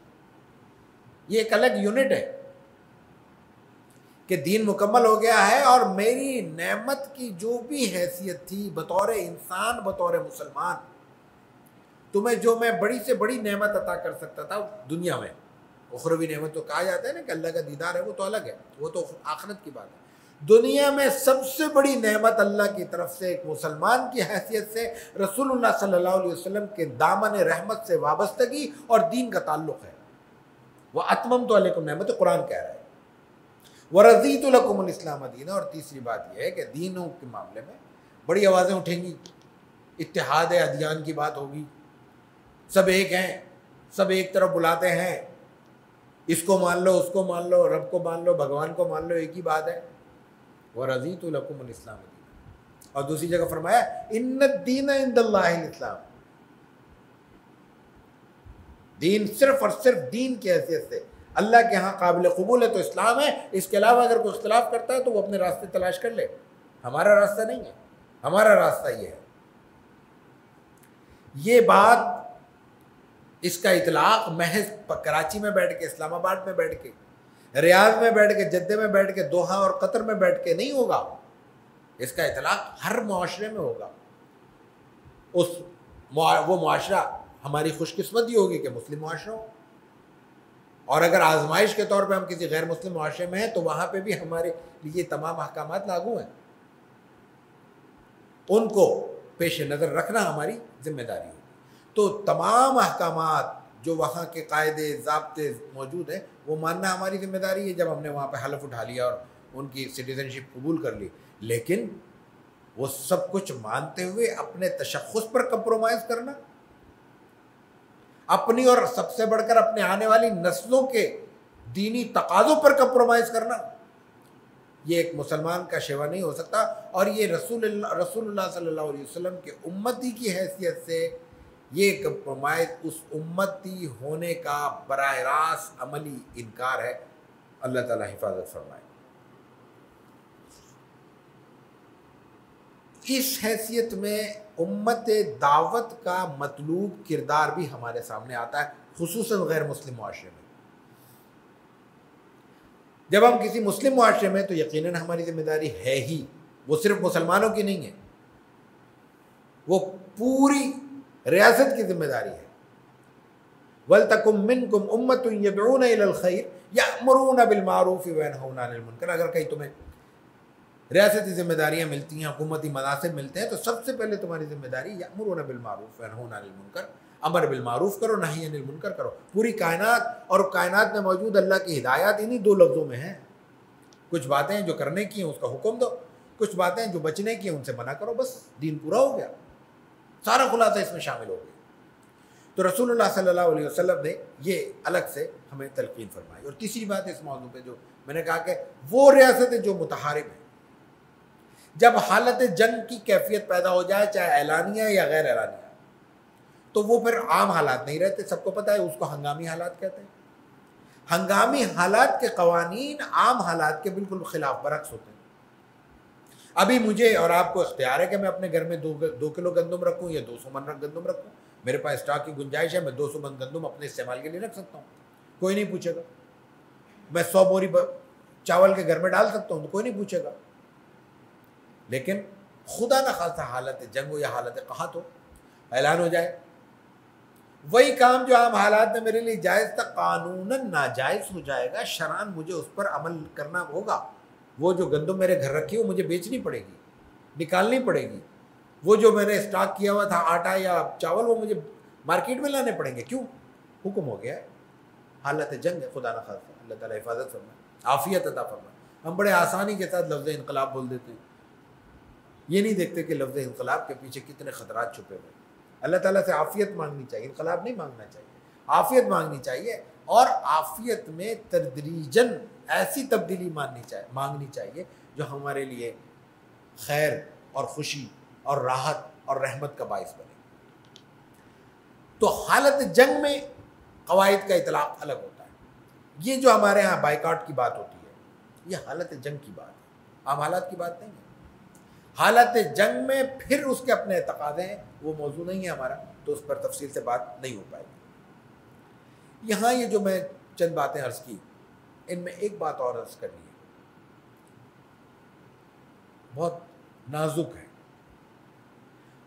یہ ایک الگ یونٹ ہے کہ دین مکمل ہو گیا ہے، اور میری نعمت کی جو بھی حیثیت تھی بطور انسان، بطور مسلمان، تمہیں جو میں بڑی سے بڑی نعمت عطا کر سکتا تھا دنیا میں، اخروی نعمت تو کہا جاتا ہے نا کہ اللہ کا دیدار ہے، وہ تو الگ ہے، وہ تو آخرت کی بات ہے۔ دنیا میں سب سے بڑی نعمت اللہ کی طرف سے ایک مسلمان کی حیثیت سے رسول اللہ صلی اللہ علیہ وسلم کے دامن رحمت سے وابستگی اور دین کا تعلق ہے۔ وَأَتْمَمْتُ عَلَيْكُمْ نعمت، قرآن کہہ رہا ہے، وَرَضِيتُ لَكُمُ الْإِسْلَامَ دِينًا۔ اور تیسری بات یہ ہے کہ دینوں کے معاملے میں بڑی آوازیں اٹھیں گی، اتحاد ادیان کی بات ہوگی، سب ایک ہیں، سب ایک طرف بلاتے ہیں، اس کو مان لو، اس کو مان لو، رب کو مان لو، بھگوان کو مان لو، ایک ہی بات ہے۔ وَرَضِيتُ لَكُمُ الْإِسْلَامَ دِينًا۔ اور دوسری جگہ فرمایا إِنَّ الدِّينَ عِنْدَ اللَّهِ الْإِسْلَامُ، دین صرف اور صرف دین کی حیثیت سے اللہ کے ہاں قابل قبول ہے تو اسلام ہے، اس کے علاوہ اگر کوئی اختلاف کرتا ہے تو وہ اپنے راستے تلاش کر لے، ہمارا راستہ نہیں ہے، ہمارا راستہ یہ ہے۔ یہ بات، اس کا اطلاق محض کراچی میں بیٹھ کے، اسلام آباد میں بیٹھ کے، ریاض میں بیٹھ کے، جدہ میں بیٹھ کے، دوحہ اور قطر میں بیٹھ کے نہیں ہوگا، اس کا اطلاق ہر معاشرے میں ہوگا۔ وہ معاشرہ ہماری خوش قسمتی ہوگی کہ مسلم معاشرہ ہو، اور اگر آزمائش کے طور پہ ہم کسی غیر مسلم معاشرے میں ہیں تو وہاں پہ بھی ہمارے لیے تمام احکامات لاگو ہیں، ان کو پیش نظر رکھنا ہماری ذمہ داری ہے۔ تو تمام احکامات جو وہاں کے قاعدے ضابطے موجود ہیں وہ ماننا ہماری ذمہ داری ہے، جب ہم نے وہاں پہ حلف اٹھا لیا اور ان کی سٹیزن شپ قبول کر لی، لیکن وہ سب کچھ مانتے ہوئے اپنے تشخص پر کمپرومائز کرنا، اپنی اور سب سے بڑھ کر اپنے آنے والی نسلوں کے دینی تقاضوں پر کمپرومائز کرنا، یہ ایک مسلمان کا شیوا نہیں ہو سکتا۔ اور یہ رسول اللہ صلی اللہ علیہ وسلم کے امتی کی حیثیت سے یہ کمپرومائز اس امتی ہونے کا براہ راست عملی انکار ہے۔ اللہ تعالیٰ حفاظت فرمائے۔ اس حیثیت میں امت دعوت کا مطلوب کردار بھی ہمارے سامنے آتا ہے، خصوصاً غیر مسلم معاشرے میں۔ جب ہم کسی مسلم معاشرے میں، تو یقیناً ہماری ذمہ داری ہے ہی، وہ صرف مسلمانوں کی نہیں ہے، وہ پوری ریاست کی ذمہ داری ہے۔ وَلْتَكُمْ مِنْكُمْ أُمَّةٌ يَدْعُونَ إِلَى الْخَيْرِ يَأْمُرُونَ بِالْمَعْرُوفِ وَيَنْهَوْنَ عَنِ الْمُنْكَرِ۔ اگر کہیں تمہیں ریاستی ذمہ داریاں ملتی ہیں، حکومتی مناصب ملتے ہیں، تو سب سے پہلے تمہاری ذمہ داری یأمرون بالمعروف وینہون عن المنکر، امر بالمعروف کرو، نہی عن المنکر کرو۔ پوری کائنات اور کائنات میں موجود اللہ کی ہدایات انہی دو لفظوں میں ہیں۔ کچھ باتیں جو کرنے کی ہیں اس کا حکم دو، کچھ باتیں جو بچنے کی ہیں ان سے منع کرو، بس دین پورا ہو گیا، سارا خلاصہ اس میں شامل ہو گیا۔ تو رسول اللہ صلی اللہ علیہ وسلم نے یہ الگ سے ہمیں تلقین فرمائی۔ اور تیسری بات اس موضوع پہ جو میں نے کہا کہ وہ ریاستیں جو متحارب ہیں، جب حالت جنگ کی کیفیت پیدا ہو جائے، چاہے اعلانیہ یا غیر اعلانیہ، تو وہ پھر عام حالات نہیں رہتے، سب کو پتہ ہے، اس کو ہنگامی حالات کہتے ہیں۔ ہنگامی حالات کے قوانین عام حالات کے بالکل خلاف برعکس ہوتے ہیں۔ ابھی مجھے اور آپ کو اختیار ہے کہ میں اپنے گھر میں 2 کلو گندم رکھوں یا 200 من گندم رکھوں، میرے پاس اسٹاک کی گنجائش ہے، میں 200 من گندم اپنے استعمال کے لیے رکھ سکتا ہوں، کوئی نہیں پوچھے گا۔ میں 100 بوری چاول کے گھر میں ڈال سکتا ہوں تو کوئی نہیں پوچھے گا۔ لیکن خدا نہ خواستہ حالت جنگ ہو یا حالت قحط ہو، اعلان ہو جائے، وہی کام جو عام حالات میں میرے لیے جائز تھا قانوناً ناجائز ہو جائے گا، شرعاً مجھے اس پر عمل کرنا ہوگا۔ وہ جو گندم میرے گھر رکھی ہو مجھے بیچنی پڑے گی، نکالنی پڑے گی۔ وہ جو میں نے اسٹاک کیا ہوا تھا آٹا یا چاول، وہ مجھے مارکیٹ میں لانے پڑیں گے۔ کیوں؟ حکم ہو گیا ہے، حالت جنگ ہے، خدا نہ خواستہ، اللہ تعالیٰ حفاظت فرمائے، عافیت عطا فرمائے۔ ہم بڑے آسانی کے ساتھ لفظ انقلاب بول دیتے ہیں، یہ نہیں دیکھتے کہ لفظ انقلاب کے پیچھے کتنے خطرات چھپے ہوئے ہیں۔ اللہ تعالیٰ سے عافیت مانگنی چاہیے، انقلاب نہیں مانگنا چاہیے، عافیت مانگنی چاہیے، اور عافیت میں تدریجاً ایسی تبدیلی مانگنی چاہیے جو ہمارے لیے خیر اور خوشی اور راحت اور رحمت کا باعث بنے۔ تو حالت جنگ میں قواعد کا اطلاق الگ ہوتا ہے۔ یہ جو ہمارے ہاں بائیکاٹ کی بات ہوتی ہے، یہ حالت جنگ کی بات ہے، عام حالات کی بات نہیں ہے۔ حالت جنگ میں پھر اس کے اپنے تقاضے ہیں، وہ موضوع نہیں ہے ہمارا، تو اس پر تفصیل سے بات نہیں ہو پائے گی۔ یہاں یہ جو میں چند باتیں عرض کی، ان میں ایک بات اور عرض کرنی ہے، بہت نازک ہے،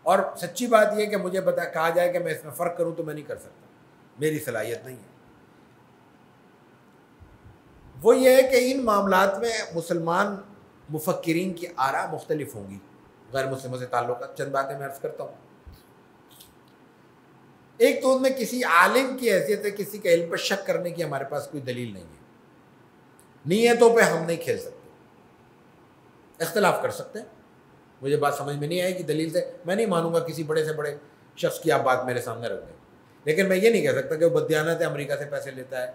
اور سچی بات یہ کہ مجھے کہا جائے کہ میں اس میں فرق کروں تو میں نہیں کر سکتا، میری صلاحیت نہیں ہے۔ وہ یہ ہے کہ ان معاملات میں مسلمان مفکرین کی آراء مختلف ہوں گی، غیر مسلموں سے تعلقات، چند باتیں میں عرض کرتا ہوں۔ ایک تو ان میں کسی عالم کی حیثیت سے کسی کے علم پر شک کرنے کی ہمارے پاس کوئی دلیل نہیں ہے، نیتوں پہ ہم نہیں کھیل سکتے، اختلاف کر سکتے ہیں، مجھے بات سمجھ میں نہیں آئے گی دلیل سے، میں نہیں مانوں گا کسی بڑے سے بڑے شخص کی آپ بات میرے سامنے رکھ دیں، لیکن میں یہ نہیں کہہ سکتا کہ وہ بددیانت ہے، امریکہ سے پیسے لیتا ہے،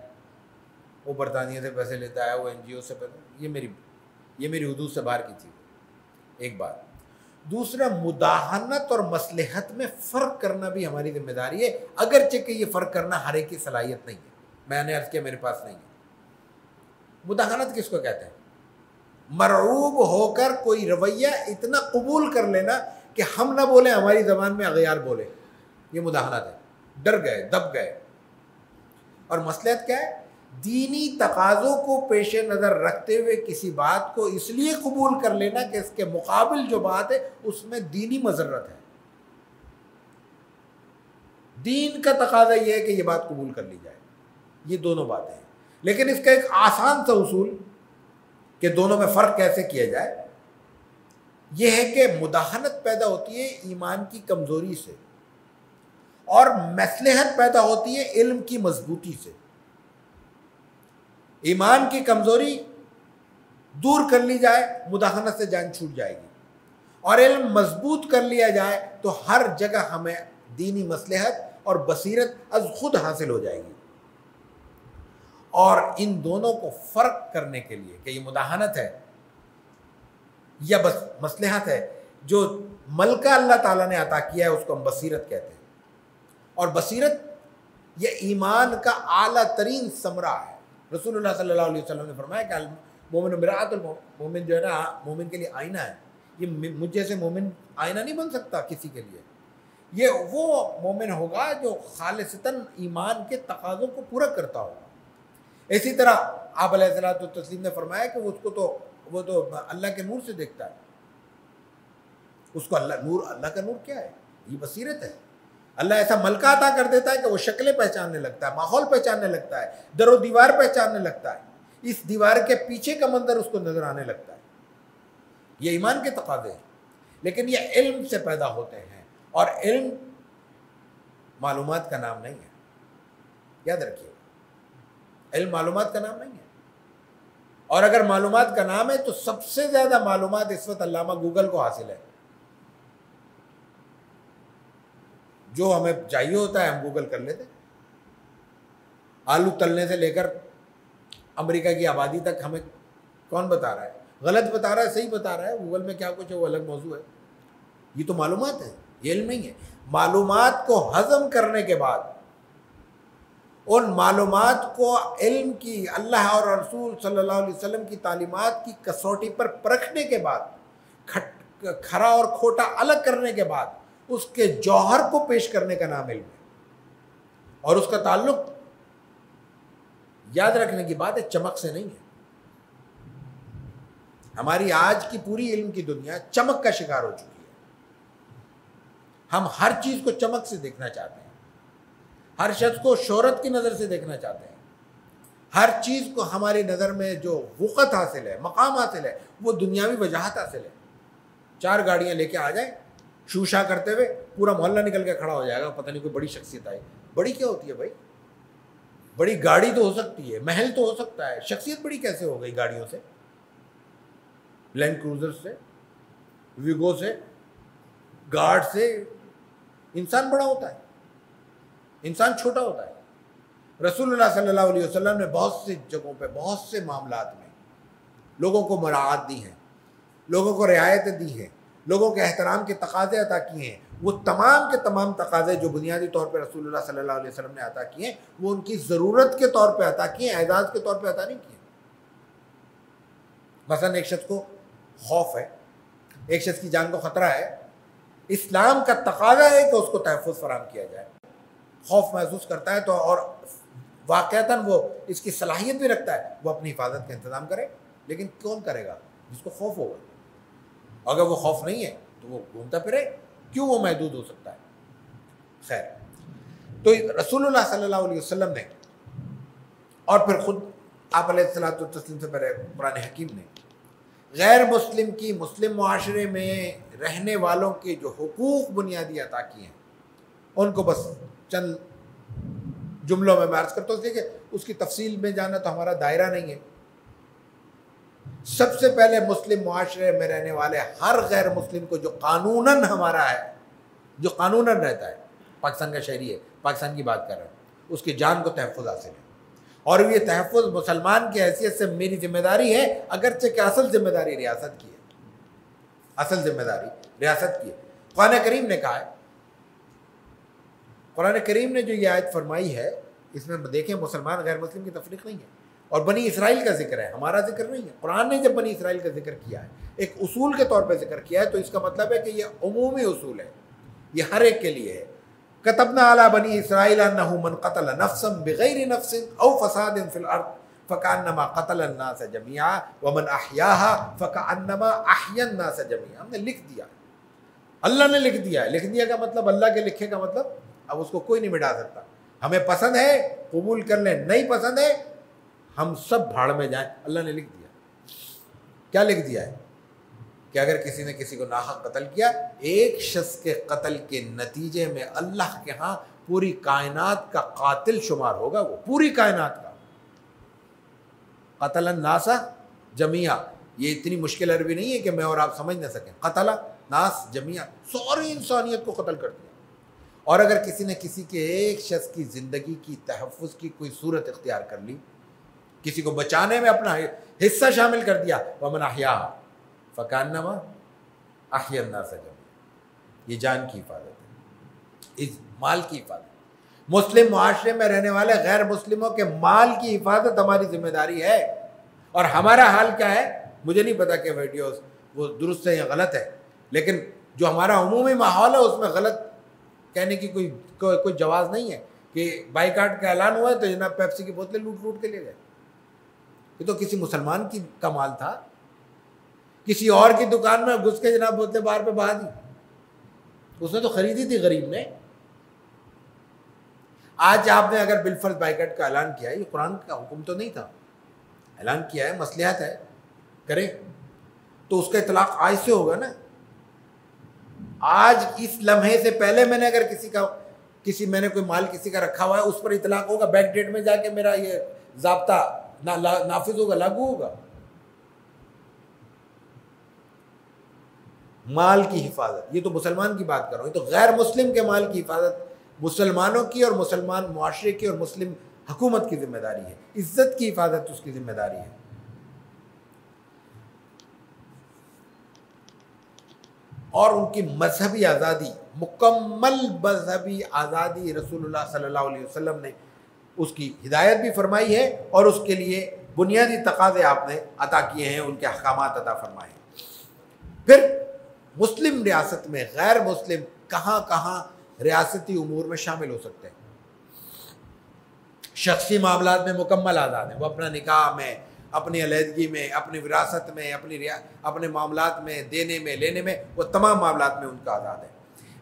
وہ برطانیہ سے پیسے لیتا ہے، وہ NGO سے پیسے، یہ میری حدود سے باہر کی چیز ہے، ایک بات۔ دوسرا، مداہنت اور مصلحت میں فرق کرنا بھی ہماری ذمہ داری ہے، اگرچہ کہ یہ فرق کرنا ہر ایک کی صلاحیت نہیں ہے، میں نے عرض کیا میرے پاس نہیں ہے۔ مداہنت کس کو کہتے ہیں؟ مرعوب ہو کر کوئی رویہ اتنا قبول کر لینا کہ ہم نہ بولیں، ہماری زبان میں اغیار بولے، یہ مداہنت ہے، ڈر گئے، دب گئے۔ اور مصلحت کیا ہے؟ دینی تقاضوں کو پیش نظر رکھتے ہوئے کسی بات کو اس لیے قبول کر لینا کہ اس کے مقابل جو بات ہے اس میں دینی مضرت ہے۔ دین کا تقاضا یہ ہے کہ یہ بات قبول کر لی جائے، یہ دونوں باتیں ہیں، لیکن اس کا ایک آسان سا اصول کہ دونوں میں فرق کیسے کیا جائے، یہ ہے کہ مداہنت پیدا ہوتی ہے ایمان کی کمزوری سے، اور مصلحت پیدا ہوتی ہے علم کی مضبوطی سے۔ ایمان کی کمزوری دور کر لی جائے، مداہنت سے جان چھوٹ جائے گی، اور علم مضبوط کر لیا جائے تو ہر جگہ ہمیں دینی مصلحت اور بصیرت از خود حاصل ہو جائے گی۔ اور ان دونوں کو فرق کرنے کے لیے کہ یہ مداہنت ہے یا بس مصلحت ہے، جو ملکہ اللہ تعالیٰ نے عطا کیا ہے اس کو ہم بصیرت کہتے ہیں، اور بصیرت یہ ایمان کا اعلیٰ ترین ثمرہ ہے۔ رسول اللہ صلی اللہ علیہ وسلم نے فرمایا کہ مومن مرآۃ المومن، مومن جو ہے نا مومن کے لیے آئینہ ہے۔ یہ مجھ جیسے مومن آئینہ نہیں بن سکتا کسی کے لیے، یہ وہ مومن ہوگا جو خالصتاً ایمان کے تقاضوں کو پورا کرتا ہوگا۔ اسی طرح آپ علیہ الصلوۃ والتسلیم نے فرمایا کہ وہ تو اللہ کے نور سے دیکھتا ہے، اس کو اللہ کا نور کیا ہے؟ یہ بصیرت ہے۔ اللہ ایسا ملکہ عطا کر دیتا ہے کہ وہ شکلیں پہچاننے لگتا ہے، ماحول پہچاننے لگتا ہے، در و دیوار پہچاننے لگتا ہے، اس دیوار کے پیچھے کا منظر اس کو نظر آنے لگتا ہے۔ یہ ایمان کے تقاضے ہیں، لیکن یہ علم سے پیدا ہوتے ہیں، اور علم معلومات کا نام نہیں ہے، یاد رکھیے، علم معلومات کا نام نہیں ہے۔ اور اگر معلومات کا نام ہے تو سب سے زیادہ معلومات اس وقت علامہ گوگل کو حاصل ہے۔ جو ہمیں چاہیے ہوتا ہے ہم گوگل کر لیتے ہیں۔ آلو تلنے سے لے کر امریکہ کی آبادی تک ہمیں کون بتا رہا ہے؟ غلط بتا رہا ہے، صحیح بتا رہا ہے، گوگل میں کیا کچھ ہے وہ الگ موضوع ہے۔ یہ تو معلومات ہے، یہ علم نہیں ہے۔ معلومات کو ہضم کرنے کے بعد، ان معلومات کو علم کی، اللہ اور رسول صلی اللہ علیہ وسلم کی تعلیمات کی کسوٹی پر پرکھنے کے بعد، کھرا اور کھوٹا الگ کرنے کے بعد، اس کے جوہر کو پیش کرنے کا نام علم ہے۔ اور اس کا تعلق، یاد رکھنے کی بات ہے، چمک سے نہیں ہے۔ ہماری آج کی پوری علم کی دنیا چمک کا شکار ہو چکی ہے۔ ہم ہر چیز کو چمک سے دیکھنا چاہتے ہیں، ہر شخص کو شہرت کی نظر سے دیکھنا چاہتے ہیں، ہر چیز کو ہماری نظر میں جو وقت حاصل ہے، مقام حاصل ہے، وہ دنیاوی وجاہت حاصل ہے۔ 4 گاڑیاں لے کے آ جائیں شوشا کرتے ہوئے، پورا محلہ نکل کے کھڑا ہو جائے گا، پتہ نہیں کوئی بڑی شخصیت آئی۔ بڑی کیا ہوتی ہے بھائی؟ بڑی گاڑی تو ہو سکتی ہے، محل تو ہو سکتا ہے، شخصیت بڑی کیسے ہو گئی؟ گاڑیوں سے، لینڈ کروزر سے، ویگو سے، گارڈ سے انسان بڑا ہوتا ہے، انسان چھوٹا ہوتا ہے۔ رسول اللہ صلی اللہ علیہ وسلم نے بہت سی جگہوں پہ، بہت سے معاملات میں لوگوں کو مراعات دی ہیں، لوگوں کو رعایتیں دی ہیں، لوگوں کے احترام کے تقاضے عطا کیے ہیں۔ وہ تمام کے تمام تقاضے جو بنیادی طور پہ رسول اللہ صلی اللہ علیہ وسلم نے عطا کیے ہیں، وہ ان کی ضرورت کے طور پہ عطا کیے ہیں، اعزاز کے طور پہ عطا نہیں کیے۔ مثلا ایک شخص کو خوف ہے، ایک شخص کی جان کو خطرہ ہے، اسلام کا تقاضا ہے کہ اس کو تحفظ فراہم کیا جائے۔ خوف محسوس کرتا ہے تو، اور واقعتاً وہ اس کی صلاحیت بھی رکھتا ہے، وہ اپنی حفاظت کا انتظام کرے، لیکن کون کرے گا؟ جس کو خوف ہوگا۔ اگر وہ خوف نہیں ہے تو وہ گھومتا پھرے، کیوں وہ محدود ہو سکتا ہے؟ خیر، تو رسول اللہ صلی اللہ علیہ وسلم نے، اور پھر خود آپ علیہ الصلوۃ والتسلیم سے پہلے قرآن حکیم نے غیر مسلم کی مسلم معاشرے میں رہنے والوں کے جو حقوق بنیادی عطا کیے ہیں، ان کو بس چند جملوں میں عرض کرتا ہوں، کہ اس کی تفصیل میں جانا تو ہمارا دائرہ نہیں ہے۔ سب سے پہلے مسلم معاشرے میں رہنے والے ہر غیر مسلم کو جو قانوناً ہمارا ہے، جو قانوناً رہتا ہے، پاکستان کا شہری ہے، پاکستان کی بات کر رہا ہے، اس کی جان کو تحفظ حاصل ہے۔ اور یہ تحفظ مسلمان کی حیثیت سے میری ذمہ داری ہے، اگرچہ کہ اصل ذمہ داری ریاست کی ہے، اصل ذمہ داری ریاست کی ہے۔ قرآن کریم نے کہا ہے، قرآن کریم نے جو یہ آیت فرمائی ہے، اس میں دیکھیں مسلمان غیر مسلم کی تفریق نہیں ہے، اور بنی اسرائیل کا ذکر ہے، ہمارا ذکر نہیں ہے۔ قرآن نے جب بنی اسرائیل کا ذکر کیا ہے، ایک اصول کے طور پہ ذکر کیا ہے، تو اس کا مطلب ہے کہ یہ عمومی اصول ہے، یہ ہر ایک کے لیے ہے۔ کتبنا علی بنی اسرائیل انہ من قتل نفسا بغیر نفس او فساد فی الارض فکانما قتل الناس جميعا ومن احیاها فکانما احیا الناس جميعا۔ ہم نے لکھ دیا، اللہ نے لکھ دیا ہے۔ لکھ دیا کا مطلب، اللہ کے لکھے کا مطلب اب اس کو کوئی نہیں مٹا سکتا۔ ہمیں پسند ہے قبول کر لیں، نہیں پسند ہے ہم سب بھاڑ میں جائیں، اللہ نے لکھ دیا۔ کیا لکھ دیا ہے؟ کہ اگر کسی نے کسی کو ناحق قتل کیا، ایک شخص کے قتل کے نتیجے میں اللہ کے ہاں پوری کائنات کا قاتل شمار ہوگا، وہ پوری کائنات کا۔ قتل الناس جميعا، یہ اتنی مشکل عربی نہیں ہے کہ میں اور آپ سمجھ نہ سکیں۔ قتل ناس جميعا، ساری انسانیت کو قتل کر دیا۔ اور اگر کسی نے کسی کے ایک شخص کی زندگی کی تحفظ کی کوئی صورت اختیار کر لی، کسی کو بچانے میں اپنا حصہ شامل کر دیا، ومن احیاها فکانما احیا الناس جميعا، یہ جان کی حفاظت ہے، اس مال کی حفاظت۔ مسلم معاشرے میں رہنے والے غیر مسلموں کے مال کی حفاظت ہماری ذمہ داری ہے۔ اور ہمارا حال کیا ہے مجھے نہیں پتا کہ ویڈیوز وہ درست ہے یا غلط ہے، لیکن جو ہمارا عمومی ماحول ہے اس میں غلط کہنے کی کوئی جواز نہیں ہے کہ بائیکاٹ کا اعلان ہوا ہے تو جناب پیپسی کی بوتلیں لوٹ لوٹ کے لے گئے۔ یہ تو کسی مسلمان کی کا مال تھا، کسی اور کی دکان میں گھس کے جناب بوتلیں باہر پہ بہا دی، اس نے تو خریدی تھی غریب نے۔ آج آپ نے اگر بالفرض بائیکاٹ کا اعلان کیا ہے، یہ قرآن کا حکم تو نہیں تھا، اعلان کیا ہے، مصلحت ہے، کریں۔ تو اس کا اطلاق آج سے ہوگا نا. آج اس لمحے سے پہلے میں نے اگر میں نے کوئی مال کسی کا رکھا ہوا ہے اس پر اطلاق ہوگا, بیک ڈیٹ میں جا کے میرا یہ ضابطہ نافذ ہوگا, لاگو ہوگا. مال کی حفاظت, یہ تو مسلمان کی بات کر رہا ہوں, یہ تو غیر مسلم کے مال کی حفاظت مسلمانوں کی اور مسلمان معاشرے کی اور مسلم حکومت کی ذمہ داری ہے. عزت کی حفاظت اس کی ذمہ داری ہے. اور ان کی مذہبی آزادی, مکمل مذہبی آزادی رسول اللہ صلی اللہ علیہ وسلم نے اس کی ہدایت بھی فرمائی ہے اور اس کے لیے بنیادی تقاضے آپ نے عطا کیے ہیں, ان کے احکامات عطا فرمائے ہیں. پھر مسلم ریاست میں غیر مسلم کہاں کہاں ریاستی امور میں شامل ہو سکتے ہیں. شخصی معاملات میں مکمل آزاد ہیں, وہ اپنا نکاح میں, اپنی علیحدگی میں, اپنی وراثت میں, اپنے معاملات میں, دینے میں لینے میں, وہ تمام معاملات میں ان کا آزاد ہے.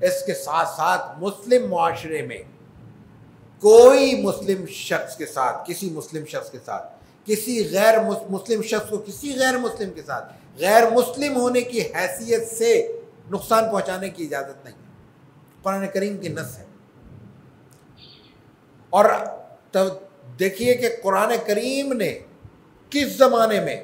اس کے ساتھ ساتھ مسلم معاشرے میں کوئی مسلم شخص کے ساتھ, کسی مسلم شخص کے ساتھ, کسی غیر مسلم شخص کو کسی غیر مسلم کے ساتھ غیر مسلم ہونے کی حیثیت سے نقصان پہنچانے کی اجازت نہیں. قرآن کریم کی نص ہے. اور دیکھیے کہ قرآن کریم نے کس زمانے میں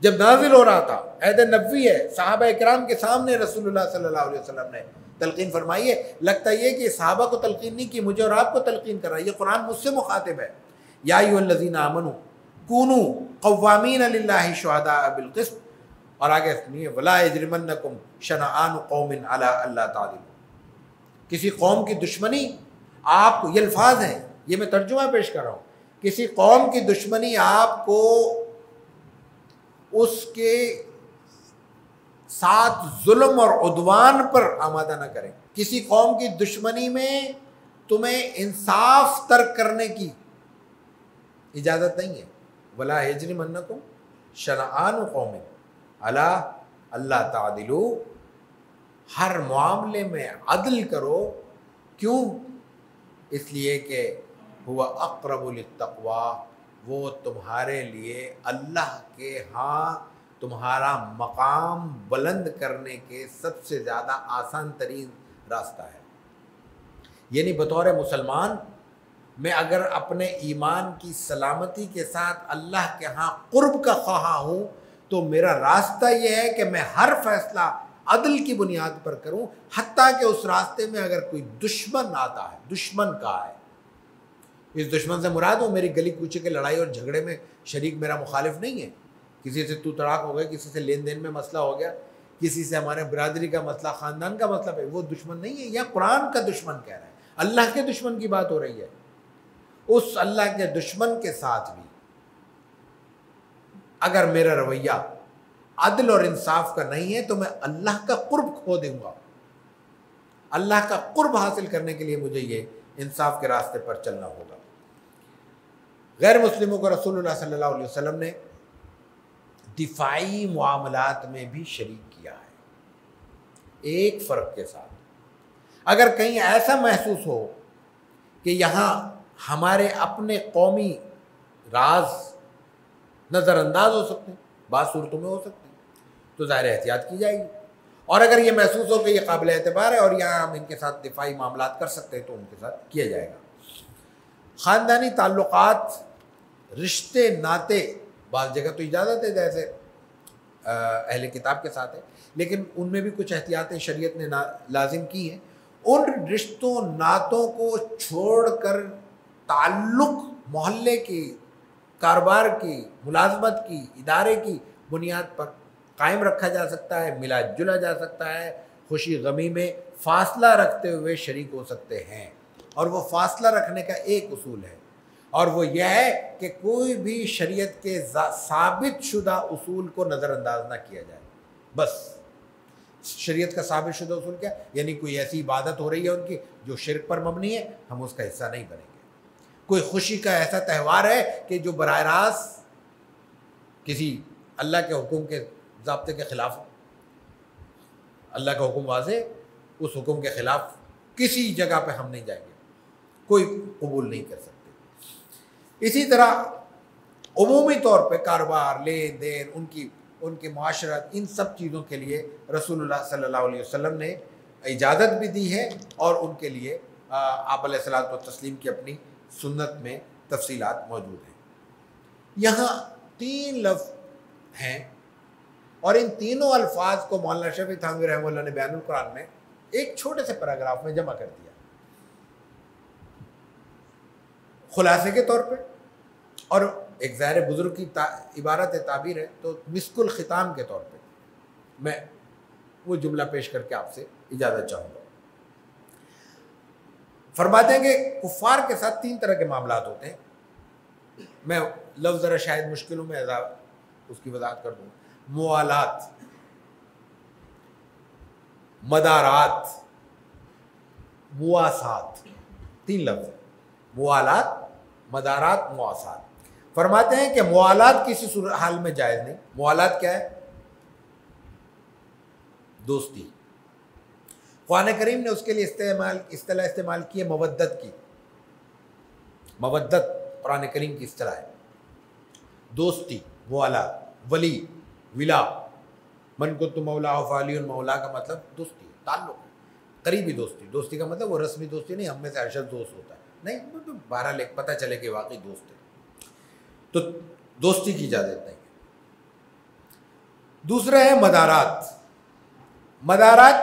جب نازل ہو رہا تھا, عہد نبوی ہے, صحابہ اکرام کے سامنے رسول اللہ صلی اللہ علیہ وسلم نے تلقین فرمائی ہے. لگتا یہ کہ صحابہ کو تلقین نہیں کی, مجھے اور آپ کو تلقین کر رہا ہے. یہ قرآن مجھ سے مخاطب ہے. یا ایھا الذین آمنوا کونوا قوامین للہ شہداء بالقسط, اور آگے سنیے, ولا یجرمنکم شنآن قوم علی الا تعدلوا. کسی قوم کی دشمنی آپ کو, یہ الفاظ ہیں, یہ میں ترجمہ پیش کر رہا ہوں, کسی قوم کی دشمنی آپ کو اس کے ساتھ ظلم اور عدوان پر آمادہ نہ کریں. کسی قوم کی دشمنی میں تمہیں انصاف ترک کرنے کی اجازت نہیں ہے. ولا یجرمنکم شنآن قوم علی الا تعدلوا, ہر معاملے میں عدل کرو. کیوں؟ اس لیے کہ ہوا اقرب للتقوی, وہ تمہارے لیے اللہ کے ہاں تمہارا مقام بلند کرنے کے سب سے زیادہ آسان ترین راستہ ہے. یعنی بطور مسلمان میں اگر اپنے ایمان کی سلامتی کے ساتھ اللہ کے ہاں قرب کا خواہاں ہوں تو میرا راستہ یہ ہے کہ میں ہر فیصلہ عدل کی بنیاد پر کروں, حتیٰ کہ اس راستے میں اگر کوئی دشمن آتا ہے, دشمن کا ہے, اس دشمن سے مراد ہو میری گلی کوچے کے لڑائی اور جھگڑے میں شریک میرا مخالف نہیں ہے, کسی سے تو تڑاک ہو گیا, کسی سے لین دین میں مسئلہ ہو گیا, کسی سے ہمارے برادری کا مسئلہ, خاندان کا مسئلہ ہے, وہ دشمن نہیں ہے. یا قرآن کا دشمن کہہ رہا ہے, اللہ کے دشمن کی بات ہو رہی ہے. اس اللہ کے دشمن کے ساتھ بھی اگر میرا رویہ عدل اور انصاف کا نہیں ہے تو میں اللہ کا قرب کھو دوں گا. اللہ کا قرب حاصل کرنے کے لیے مجھے یہ انصاف کے راستے پر چلنا ہوگا. غیر مسلموں کو رسول اللہ صلی اللہ علیہ وسلم نے دفاعی معاملات میں بھی شریک کیا ہے, ایک فرق کے ساتھ. اگر کہیں ایسا محسوس ہو کہ یہاں ہمارے اپنے قومی راز نظر انداز ہو سکتے ہیں, بعض صورتوں میں ہو سکتے ہیں, تو ظاہر احتیاط کی جائے گی. اور اگر یہ محسوس ہو کہ یہ قابل اعتبار ہے اور یہاں ہم ان کے ساتھ دفاعی معاملات کر سکتے ہیں تو ان کے ساتھ کیا جائے گا. خاندانی تعلقات, رشتے ناطے, بعض جگہ تو اجازت ہے جیسے اہل کتاب کے ساتھ ہے, لیکن ان میں بھی کچھ احتیاطیں شریعت نے لازم کی ہیں. ان رشتوں ناطوں کو چھوڑ کر تعلق محلے کی, کاروبار کی, ملازمت کی, ادارے کی بنیاد پر قائم رکھا جا سکتا ہے, ملا جلا جا سکتا ہے, خوشی غمی میں فاصلہ رکھتے ہوئے شریک ہو سکتے ہیں. اور وہ فاصلہ رکھنے کا ایک اصول ہے, اور وہ یہ ہے کہ کوئی بھی شریعت کے ثابت شدہ اصول کو نظر انداز نہ کیا جائے. بس شریعت کا ثابت شدہ اصول کیا؟ یعنی کوئی ایسی عبادت ہو رہی ہے ان کی جو شرک پر مبنی ہے, ہم اس کا حصہ نہیں بنیں گے. کوئی خوشی کا ایسا تہوار ہے کہ جو براہ راست کسی اللہ کے حکم کے ضابطے کے خلاف, اللہ کا حکم واضح, اس حکم کے خلاف کسی جگہ پہ ہم نہیں جائیں گے, کوئی قبول نہیں کر سکتے. اسی طرح عمومی طور پہ کاروبار, لین دین, ان کی ان کی معاشرت، ان سب چیزوں کے لیے رسول اللہ صلی اللہ علیہ وسلم نے اجازت بھی دی ہے، اور ان کے لیے آپ علیہ الصلوۃ والتسلیم کی اپنی سنت میں تفصیلات موجود ہیں۔ یہاں 3 لفظ ہیں، اور ان تینوں الفاظ کو مولانا شفیع تھانوی رحمہ اللہ نے بیان القرآن میں ایک چھوٹے سے پیراگراف میں جمع کر دیا خلاصے کے طور پہ، اور ایک ظاہر بزرگ کی عبارت تعبیر ہے تو مسک الختام کے طور پہ میں وہ جملہ پیش کر کے آپ سے اجازت چاہوں گا۔ فرماتے ہیں کہ کفار کے ساتھ 3 طرح کے معاملات ہوتے ہیں۔ میں لفظ ذرا شاید مشکلوں میں اس کی وضاحت کر دوں۔ موالات، مدارات، مواسات، 3 لفظ ہیں۔ موالات، مدارات، مواسات۔ فرماتے ہیں کہ موالات کسی حال میں جائز نہیں۔ موالات کیا ہے؟ دوستی۔ قرآن کریم نے اس کے لیے اصطلاح استعمال کی ہے مودت کی۔ مودت قرآن کریم کی اصطلاح ہے، دوستی، موالات، ولی، ولا، من کنت مولا فعلی مولا کا مطلب دوستی، تعلق، قریبی دوستی۔ دوستی کا مطلب وہ رسمی دوستی نہیں، ہم میں سے ہر شخص دوست ہوتا ہے، نہیں، بہرحال ایک پتہ چلے کہ واقعی دوست ہے، تو دوستی کی اجازت نہیں ہے۔ دوسرا ہے مدارات۔ مدارات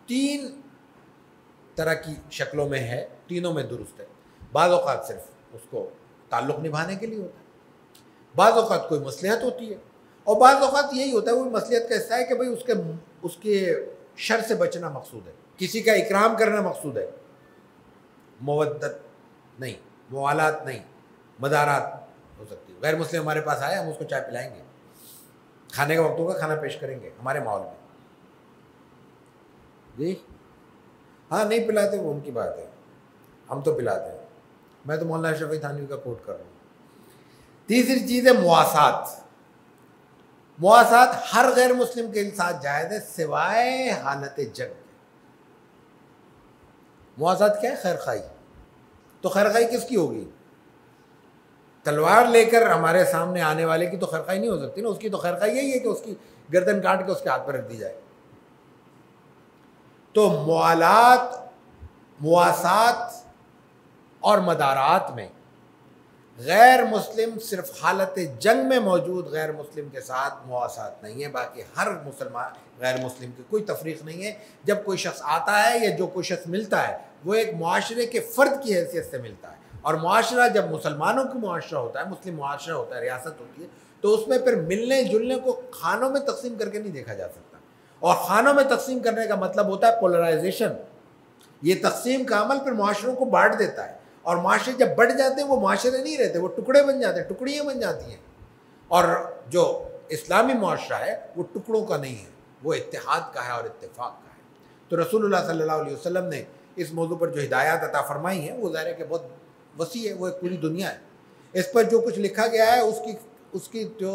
3 طرح کی شکلوں میں ہے، تینوں میں درست ہے۔ بعض اوقات صرف اس کو تعلق نبھانے کے لیے ہوتا ہے، بعض اوقات کوئی مصلحت ہوتی ہے، اور بعض اوقات یہی ہوتا ہے وہ مصلحت کا حصہ ہے کہ بھئی اس کے شر سے بچنا مقصود ہے، کسی کا اکرام کرنا مقصود ہے۔ مودت نہیں، موالات نہیں، مدارات ہو سکتی ہے۔ غیر مسلم ہمارے پاس آئے، ہم اس کو چائے پلائیں گے، کھانے کا وقت ہوگا کھانا پیش کریں گے ہمارے ماحول میں، جی ہاں، نہیں پلاتے وہ ان کی بات ہے، ہم تو پلاتے ہیں۔ میں تو مولانا شفیع تھانوی کا کوٹ کر رہا ہوں۔ تیسری چیز ہے مواسات۔ مواسات ہر غیر مسلم کے ساتھ جائز ہے سوائے حالت جنگ۔ مواسات کیا ہے؟ خیر خواہی۔ تو خیر خواہی کس کی ہوگی؟ تلوار لے کر ہمارے سامنے آنے والے کی تو خیر خواہی نہیں ہو سکتی نا، اس کی تو خیر خواہی یہی ہے کہ اس کی گردن کاٹ کے اس کے ہاتھ پر رکھ دی جائے۔ تو موالات، مواسات اور مدارات میں غیر مسلم صرف حالت جنگ میں موجود غیر مسلم کے ساتھ مواسات نہیں ہے، باقی ہر مسلمان غیر مسلم کی کوئی تفریق نہیں ہے۔ جب کوئی شخص آتا ہے یا جو کوئی شخص ملتا ہے وہ ایک معاشرے کے فرد کی حیثیت سے ملتا ہے، اور معاشرہ جب مسلمانوں کا معاشرہ ہوتا ہے، مسلم معاشرہ ہوتا ہے، ریاست ہوتی ہے، تو اس میں پھر ملنے جلنے کو خانوں میں تقسیم کر کے نہیں دیکھا جا سکتا، اور خانوں میں تقسیم کرنے کا مطلب ہوتا ہے پولرائزیشن۔ یہ تقسیم کا عمل پھر معاشروں کو بانٹ دیتا ہے، اور معاشرے جب بڑھ جاتے ہیں وہ معاشرے نہیں رہتے، وہ ٹکڑے بن جاتے ہیں، ٹکڑیاں بن جاتی ہیں۔ اور جو اسلامی معاشرہ ہے وہ ٹکڑوں کا نہیں ہے، وہ اتحاد کا ہے اور اتفاق کا ہے۔ تو رسول اللہ صلی اللہ علیہ وسلم نے اس موضوع پر جو ہدایات عطا فرمائی ہیں وہ ظاہر ہے کہ بہت وسیع ہے، وہ ایک پوری دنیا ہے۔ اس پر جو کچھ لکھا گیا ہے اس کی جو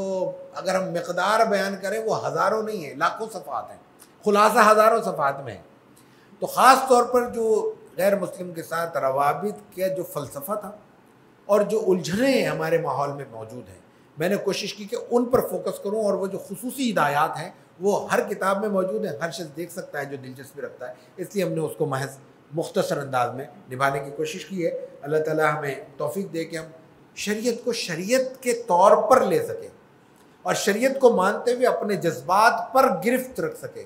اگر ہم مقدار بیان کریں وہ ہزاروں نہیں ہیں، لاکھوں صفحات ہیں، خلاصہ ہزاروں صفحات میں ہے۔ تو خاص طور پر جو غیر مسلم کے ساتھ روابط کا جو فلسفہ تھا اور جو الجھنیں ہمارے ماحول میں موجود ہیں، میں نے کوشش کی کہ ان پر فوکس کروں، اور وہ جو خصوصی ہدایات ہیں وہ ہر کتاب میں موجود ہیں، ہر شخص دیکھ سکتا ہے جو دلچسپی رکھتا ہے، اس لیے ہم نے اس کو محض مختصر انداز میں نبھانے کی کوشش کی ہے۔ اللہ تعالیٰ ہمیں توفیق دے کہ ہم شریعت کو شریعت کے طور پر لے سکیں، اور شریعت کو مانتے ہوئے اپنے جذبات پر گرفت رکھ سکیں،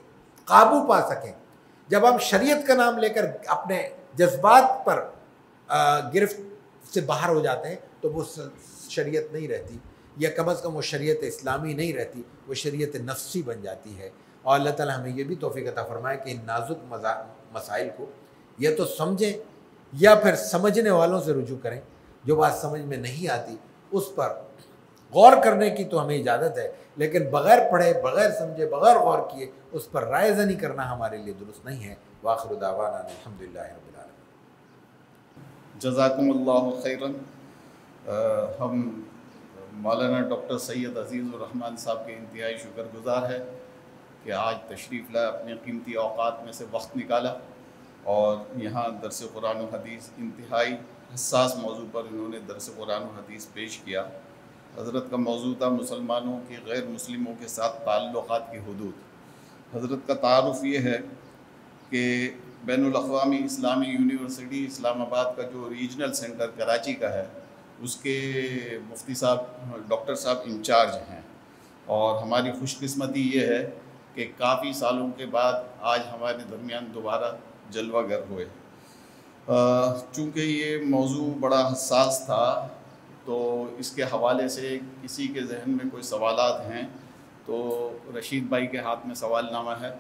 قابو پا سکیں۔ جب ہم شریعت کا نام لے کر اپنے جذبات پر گرفت سے باہر ہو جاتے ہیں تو وہ شریعت نہیں رہتی، یا کم از کم وہ شریعت اسلامی نہیں رہتی، وہ شریعت نفسی بن جاتی ہے۔ اور اللہ تعالیٰ ہمیں یہ بھی توفیق عطا فرمائے کہ ان نازک مسائل کو یا تو سمجھیں یا پھر سمجھنے والوں سے رجوع کریں۔ جو بات سمجھ میں نہیں آتی اس پر غور کرنے کی تو ہمیں اجازت ہے، لیکن بغیر پڑھے، بغیر سمجھے، بغیر غور کیے اس پر رائے زنی کرنا ہمارے لیے درست نہیں ہے۔ وآخر دعوانا الحمدللہ رب العالمین۔ جزاکم اللہ خیراً۔ ہم مولانا ڈاکٹر سید عزیز الرحمن صاحب کے انتہائی شکر گزار ہے کہ آج تشریف لائے، اپنے قیمتی اوقات میں سے وقت نکالا اور یہاں درس قرآن و حدیث، انتہائی حساس موضوع پر انہوں نے درس قرآن و حدیث پیش کیا۔ حضرت کا موضوع تھا مسلمانوں کی غیر مسلموں کے ساتھ تعلقات کی حدود۔ حضرت کا تعارف یہ ہے کہ بین الاقوامی اسلامی یونیورسٹی اسلام آباد کا جو ریجنل سینٹر کراچی کا ہے، اس کے مفتی صاحب ڈاکٹر صاحب انچارج ہیں، اور ہماری خوش قسمتی یہ ہے کہ کافی سالوں کے بعد آج ہمارے درمیان دوبارہ جلوہ گر ہوئے۔ چونکہ یہ موضوع بڑا حساس تھا، تو اس کے حوالے سے کسی کے ذہن میں کوئی سوالات ہیں تو رشید بھائی کے ہاتھ میں سوال نامہ ہے،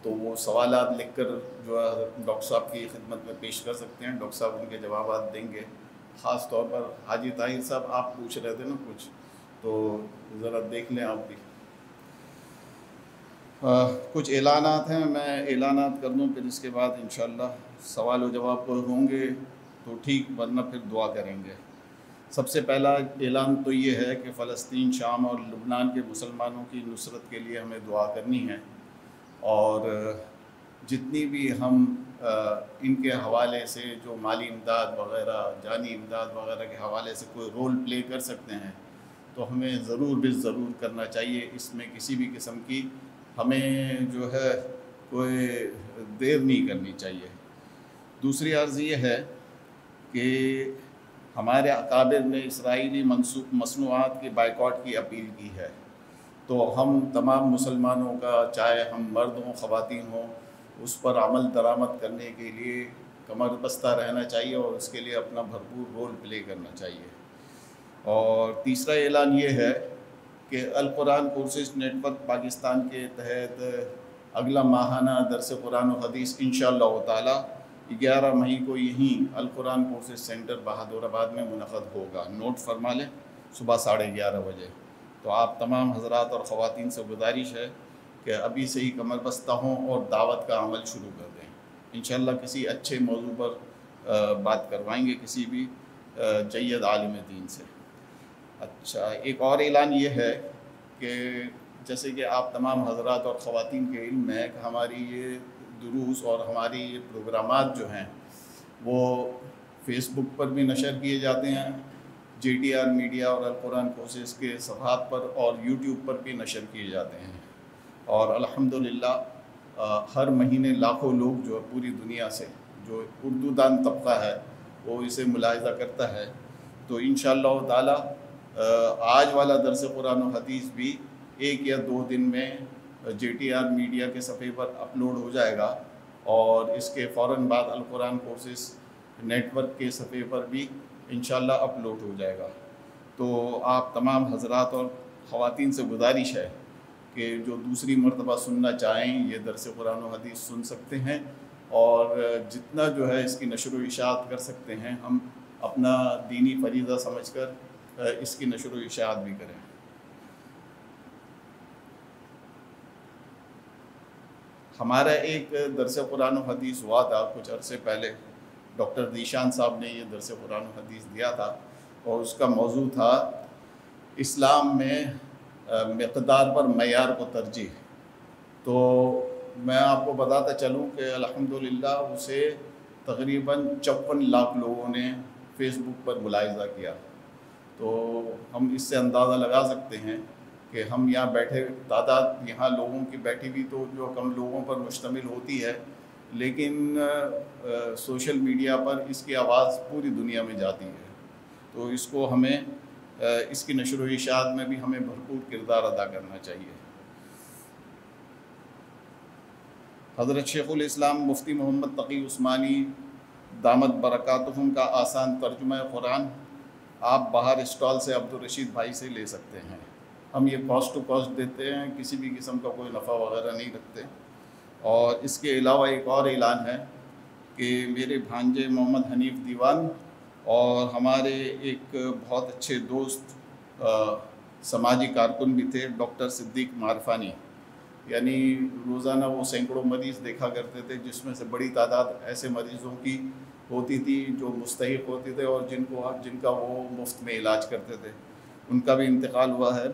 تو وہ سوالات لکھ کر جو ہے ڈاکٹر صاحب کی خدمت میں پیش کر سکتے ہیں، ڈاکٹر صاحب ان کے جوابات دیں گے۔ خاص طور پر حاجی طاہر صاحب آپ پوچھ رہے تھے نا کچھ، تو ذرا دیکھ لیں آپ بھی۔ کچھ اعلانات ہیں، میں اعلانات کر دوں، پھر اس کے بعد انشاءاللہ سوال و جواب ہوں گے تو ٹھیک، ورنہ پھر دعا کریں گے۔ سب سے پہلا اعلان تو یہ ہے کہ فلسطین، شام اور لبنان کے مسلمانوں کی نصرت کے لیے ہمیں دعا کرنی ہے، اور جتنی بھی ہم ان کے حوالے سے جو مالی امداد وغیرہ، جانی امداد وغیرہ کے حوالے سے کوئی رول پلے کر سکتے ہیں تو ہمیں ضرور ضرور کرنا چاہیے۔ اس میں کسی بھی قسم کی ہمیں جو ہے کوئی دیر نہیں کرنی چاہیے۔ دوسری عرض یہ ہے کہ ہمارے اکابر نے اسرائیلی مصنوعات کی بائیکاٹ کی اپیل کی ہے، تو ہم تمام مسلمانوں کا، چاہے ہم مرد ہوں خواتین ہوں، اس پر عمل درآمد کرنے کے لیے کمر بستہ رہنا چاہیے اور اس کے لیے اپنا بھرپور رول پلے کرنا چاہیے۔ اور تیسرا اعلان یہ ہے کہ القرآن کورسز نیٹ ورک پاکستان کے تحت اگلا ماہانہ درس قرآن و حدیث انشاءاللہ تعالی 11 مئی کو یہیں القرآن کورسز سینٹر بہادر آباد میں منعقد ہوگا۔ نوٹ فرما لیں، صبح 11:30 بجے۔ تو آپ تمام حضرات اور خواتین سے گزارش ہے کہ ابھی سے ہی کمر بستہ ہوں اور دعوت کا عمل شروع کر دیں۔ انشاءاللہ کسی اچھے موضوع پر بات کروائیں گے کسی بھی جید عالم دین سے۔ اچھا، ایک اور اعلان یہ ہے کہ جیسے کہ آپ تمام حضرات اور خواتین کے علم میں کہ ہماری یہ دروس اور ہماری یہ پروگرامات جو ہیں وہ فیس بک پر بھی نشر کیے جاتے ہیں، JTR میڈیا اور القرآن کورسز کے صفحات پر، اور یوٹیوب پر بھی نشر کیے جاتے ہیں، اور الحمدللہ ہر مہینے لاکھوں لوگ جو پوری دنیا سے جو اردو دان طبقہ ہے وہ اسے ملاحظہ کرتا ہے۔ تو انشاءاللہ تعالی آج والا درس قرآن و حدیث بھی 1 یا 2 دن میں JTR میڈیا کے صفحے پر اپلوڈ ہو جائے گا، اور اس کے فوراً بعد القرآن کورسز نیٹ ورک کے صفحے پر بھی انشاءاللہ اپلوڈ ہو جائے گا۔ تو آپ تمام حضرات اور خواتین سے گزارش ہے کہ جو دوسری مرتبہ سننا چاہیں یہ درس قرآن و حدیث سن سکتے ہیں، اور جتنا جو ہے اس کی نشر و اشاعت کر سکتے ہیں ہم اپنا دینی فریضہ سمجھ کر اس کی نشر و اشاعت بھی کریں۔ ہمارا ایک درس قرآن و حدیث ہوا تھا کچھ عرصے پہلے، ڈاکٹر ذیشان صاحب نے یہ درس قرآن و حدیث دیا تھا، اور اس کا موضوع تھا اسلام میں مقدار پر معیار کو ترجیح۔ تو میں آپ کو بتاتا چلوں کہ الحمدللہ اسے تقریباً 54 لاکھ لوگوں نے فیس بک پر ملاحظہ کیا۔ تو ہم اس سے اندازہ لگا سکتے ہیں کہ ہم یہاں بیٹھے، تعداد یہاں لوگوں کی بیٹھی بھی تو جو کم لوگوں پر مشتمل ہوتی ہے، لیکن سوشل میڈیا پر اس کی آواز پوری دنیا میں جاتی ہے۔ تو اس کو ہمیں اس کی نشر و اشاعت میں بھی ہمیں بھرپور کردار ادا کرنا چاہیے۔ حضرت شیخ الاسلام مفتی محمد تقی عثمانی دامت برکاتہم کا آسان ترجمہ قرآن آپ باہر اسٹال سے عبدالرشید بھائی سے لے سکتے ہیں۔ ہم یہ کاسٹ ٹو کاسٹ دیتے ہیں، کسی بھی قسم کا کوئی نفع وغیرہ نہیں رکھتے۔ اور اس کے علاوہ ایک اور اعلان ہے کہ میرے بھانجے محمد حنیف دیوان اور ہمارے ایک بہت اچھے دوست سماجی کارکن بھی تھے ڈاکٹر صدیق معرفانی، یعنی روزانہ وہ سینکڑوں مریض دیکھا کرتے تھے، جس میں سے بڑی تعداد ایسے مریضوں کی ہوتی تھی جو مستحق ہوتے تھے اور جن کا وہ مفت میں علاج کرتے تھے۔ ان کا بھی انتقال ہوا ہے،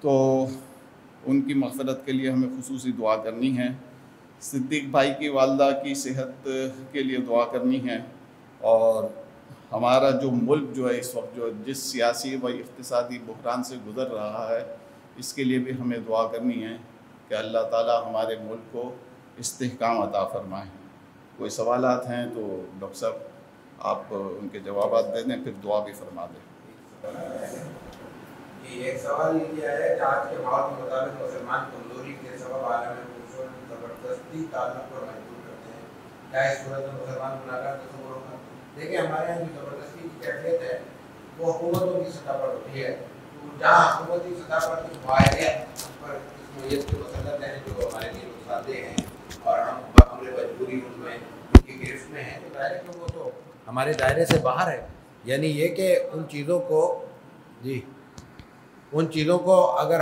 تو ان کی مغفرت کے لیے ہمیں خصوصی دعا کرنی ہے۔ صدیق بھائی کی والدہ کی صحت کے لیے دعا کرنی ہے، اور ہمارا جو ملک جو ہے اس وقت جو جس سیاسی و اقتصادی بحران سے گزر رہا ہے، اس کے لیے بھی ہمیں دعا کرنی ہے کہ اللہ تعالیٰ ہمارے ملک کو استحکام عطا فرمائیں۔ کوئی سوالات ہیں تو ڈاکٹر صاحب آپ ان کے جوابات دے دیں، پھر دعا بھی فرما دیں۔ ایک سوال یہ کیا ہے کہ آج کے ماحول کے مطابق مسلمان کمزوری کے سبب عالم کفر زبردستی تعلق پر مجبور کرتے ہیں، کیا اس صورت میں مسلمان گناہگار تصور ہوگا؟ دیکھیں ہمارے یہاں جو زبردستی کی کیفیت ہے وہ حکومتوں کی سطح پر ہوتی ہے، جہاں حکومتی سطح پر کچھ معاہدے پر اس نوعیت کے مسلط ہیں جو ہمارے لیے نقصان دہ ہیں اور ہم بطور مجبوری ان میں ان کی گرفت میں ہیں، تو ظاہر ہے کہ وہ تو ہمارے دائرے سے باہر ہے۔ یعنی یہ کہ ان چیزوں کو ان چیزوں کو اگر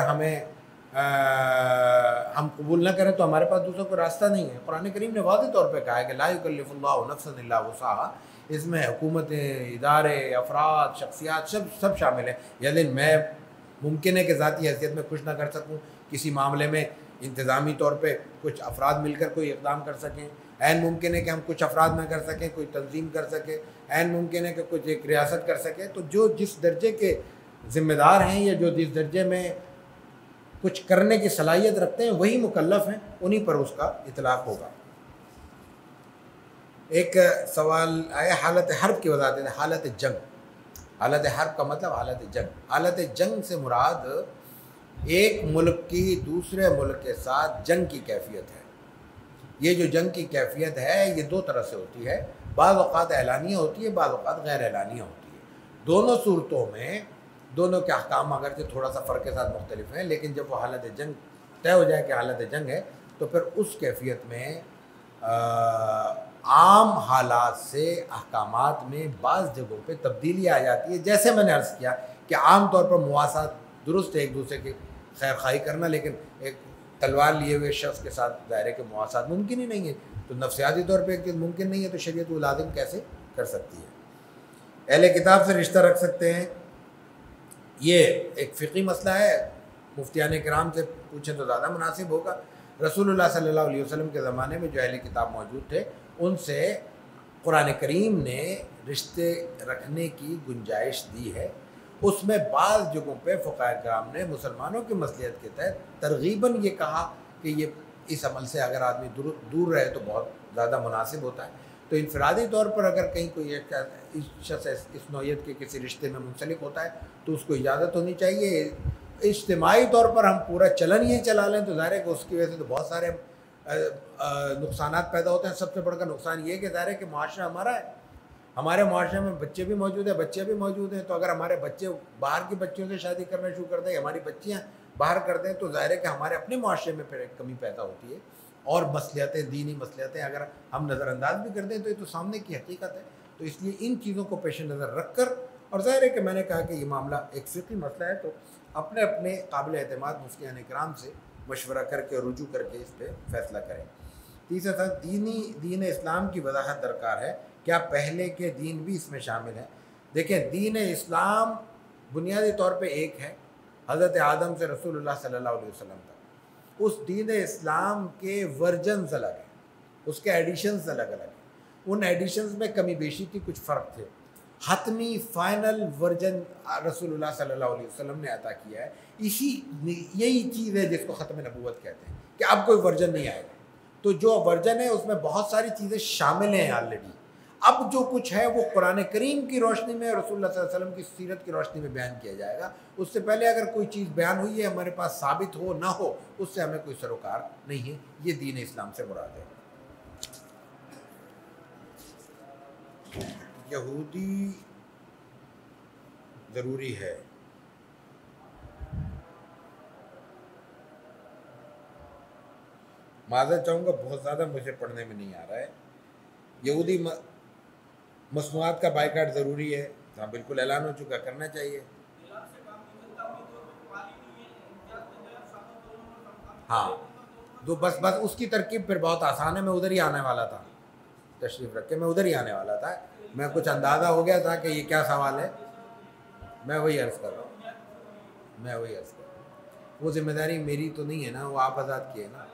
ہم قبول نہ کریں تو ہمارے پاس دوسرا کوئی راستہ نہیں ہے۔ قرآن کریم نے واضح طور پہ کہا ہے کہ لا یکلف اللہ نفسا الا وسعہا، اس میں حکومتیں، ادارے، افراد، شخصیات سب شامل ہیں۔ یعنی میں ممکن ہے کہ ذاتی حیثیت میں کچھ نہ کر سکوں، کسی معاملے میں انتظامی طور پہ کچھ افراد مل کر کوئی اقدام کر سکیں، عین ممکن ہے کہ ہم کچھ افراد نہ کر سکیں، کوئی تنظیم کر سکے، عین ممکن ہے کہ کچھ ایک ریاست کر سکے۔ تو جو جس درجے کے ذمہ دار ہیں یا جو جس درجے میں کچھ کرنے کی صلاحیت رکھتے ہیں وہی مکلف ہیں، انہی پر اس کا اطلاق ہوگا۔ ایک سوال آیا حالت حرب کی وضاحت ہے۔ حالت جنگ، حالت حرب کا مطلب حالت جنگ۔ حالت جنگ سے مراد ایک ملک کی دوسرے ملک کے ساتھ جنگ کی کیفیت ہے۔ یہ جو جنگ کی کیفیت ہے یہ دو طرح سے ہوتی ہے، بعض اوقات اعلانیہ ہوتی ہے، بعض اوقات غیر اعلانیہ ہوتی ہے۔ دونوں صورتوں میں دونوں کے احکام اگرچہ تھوڑا سا فرق کے ساتھ مختلف ہیں، لیکن جب وہ حالت جنگ طے ہو جائے کہ حالت جنگ ہے تو پھر اس کیفیت میں عام حالات سے احکامات میں بعض جگہوں پہ تبدیلی آ جاتی ہے۔ جیسے میں نے عرض کیا کہ عام طور پر مواسات درست ہے، ایک دوسرے کی خیر خواہی کرنا، لیکن ایک تلوار لیے ہوئے شخص کے ساتھ دائرے کے مواسات ممکن ہی نہیں ہے، تو نفسیاتی طور پہ ایک چیز ممکن نہیں ہے تو شریعت وہ لازم کیسے کر سکتی ہے؟ اہل کتاب سے رشتہ رکھ سکتے ہیں، یہ ایک فقہی مسئلہ ہے، مفتیان کرام سے پوچھیں تو زیادہ مناسب ہوگا۔ رسول اللہ صلی اللہ علیہ وسلم کے زمانے میں جو اہل کتاب موجود تھے ان سے قرآن کریم نے رشتے رکھنے کی گنجائش دی ہے۔ اس میں بعض جگہوں پہ فقہاء کرام نے مسلمانوں کی مصلحت کے تحت ترغیباً یہ کہا کہ یہ اس عمل سے اگر آدمی دور رہے تو بہت زیادہ مناسب ہوتا ہے۔ تو انفرادی طور پر اگر کہیں کوئی شخص اس نوعیت کے کسی رشتے میں منسلک ہوتا ہے تو اس کو اجازت ہونی چاہیے۔ اجتماعی طور پر ہم پورا چلن یہ چلا لیں تو ظاہر ہے کہ اس کی وجہ سے تو بہت سارے نقصانات پیدا ہوتے ہیں۔ سب سے بڑھ کر نقصان یہ ہے کہ ظاہر ہے کہ معاشرہ ہمارا ہے، ہمارے معاشرے میں بچے بھی موجود ہیں، بچے بھی موجود ہیں، تو اگر ہمارے بچے باہر کی بچیوں سے شادی کرنا شروع کر دیں، ہماری بچیاں باہر کر دیں، تو ظاہر ہے کہ ہمارے اپنے معاشرے میں پھر ایک کمی پیدا ہوتی ہے، اور مصلحتیں، دینی مصلحتیں اگر ہم نظر انداز بھی کر دیں تو یہ تو سامنے کی حقیقت ہے۔ تو اس لیے ان چیزوں کو پیش نظر رکھ کر، اور ظاہر ہے کہ میں نے کہا کہ یہ معاملہ ایک فقہی مسئلہ ہے، تو اپنے اپنے قابل اعتماد مفتیان کرام سے مشورہ کر کے رجوع کر کے اس پہ فیصلہ کریں۔ تیسرا تھا دین اسلام کی وضاحت درکار ہے، کیا پہلے کے دین بھی اس میں شامل ہیں؟ دیکھیں دین اسلام بنیادی طور پہ ایک ہے، حضرت آدم سے رسول اللہ صلی اللہ علیہ وسلم تک۔ اس دین اسلام کے ورژنز الگ ہیں، اس کے ایڈیشنز الگ الگ ہیں، ان ایڈیشنز میں کمی بیشی کی کچھ فرق تھے۔ حتمی فائنل ورژن رسول اللہ صلی اللہ علیہ وسلم نے عطا کیا ہے، یہی چیز ہے جس کو ختم نبوت کہتے ہیں کہ اب کوئی ورژن نہیں آئے گا۔ تو جو ورژن ہے اس میں بہت ساری چیزیں شامل ہیں آلریڈی، اب جو کچھ ہے وہ قرآن کریم کی روشنی میں، رسول اللہ صلی اللہ علیہ وسلم کی سیرت کی روشنی میں بیان کیا جائے گا۔ اس سے پہلے اگر کوئی چیز بیان ہوئی ہے ہمارے پاس ثابت ہو نہ ہو، اس سے ہمیں کوئی سروکار نہیں ہے، یہ دین اسلام سے مراد ہے۔ یہودی ضروری ہے، معذرت چاہوں گا بہت زیادہ مجھے پڑھنے میں نہیں آ رہا ہے۔ یہودی مصنوعات کا بائیکاٹ ضروری ہے، ہاں بالکل اعلان ہو چکا، کرنا چاہیے۔ ہاں بس اس کی ترکیب پھر بہت آسان ہے، میں ادھر ہی آنے والا تھا، تشریف رکھ کے میں ادھر ہی آنے والا تھا، میں کچھ اندازہ ہو گیا تھا کہ یہ کیا سوال ہے، میں وہی عرض کر رہا ہوں، وہ ذمہ داری میری تو نہیں ہے نا، وہ آپ آزاد کی ہے نا،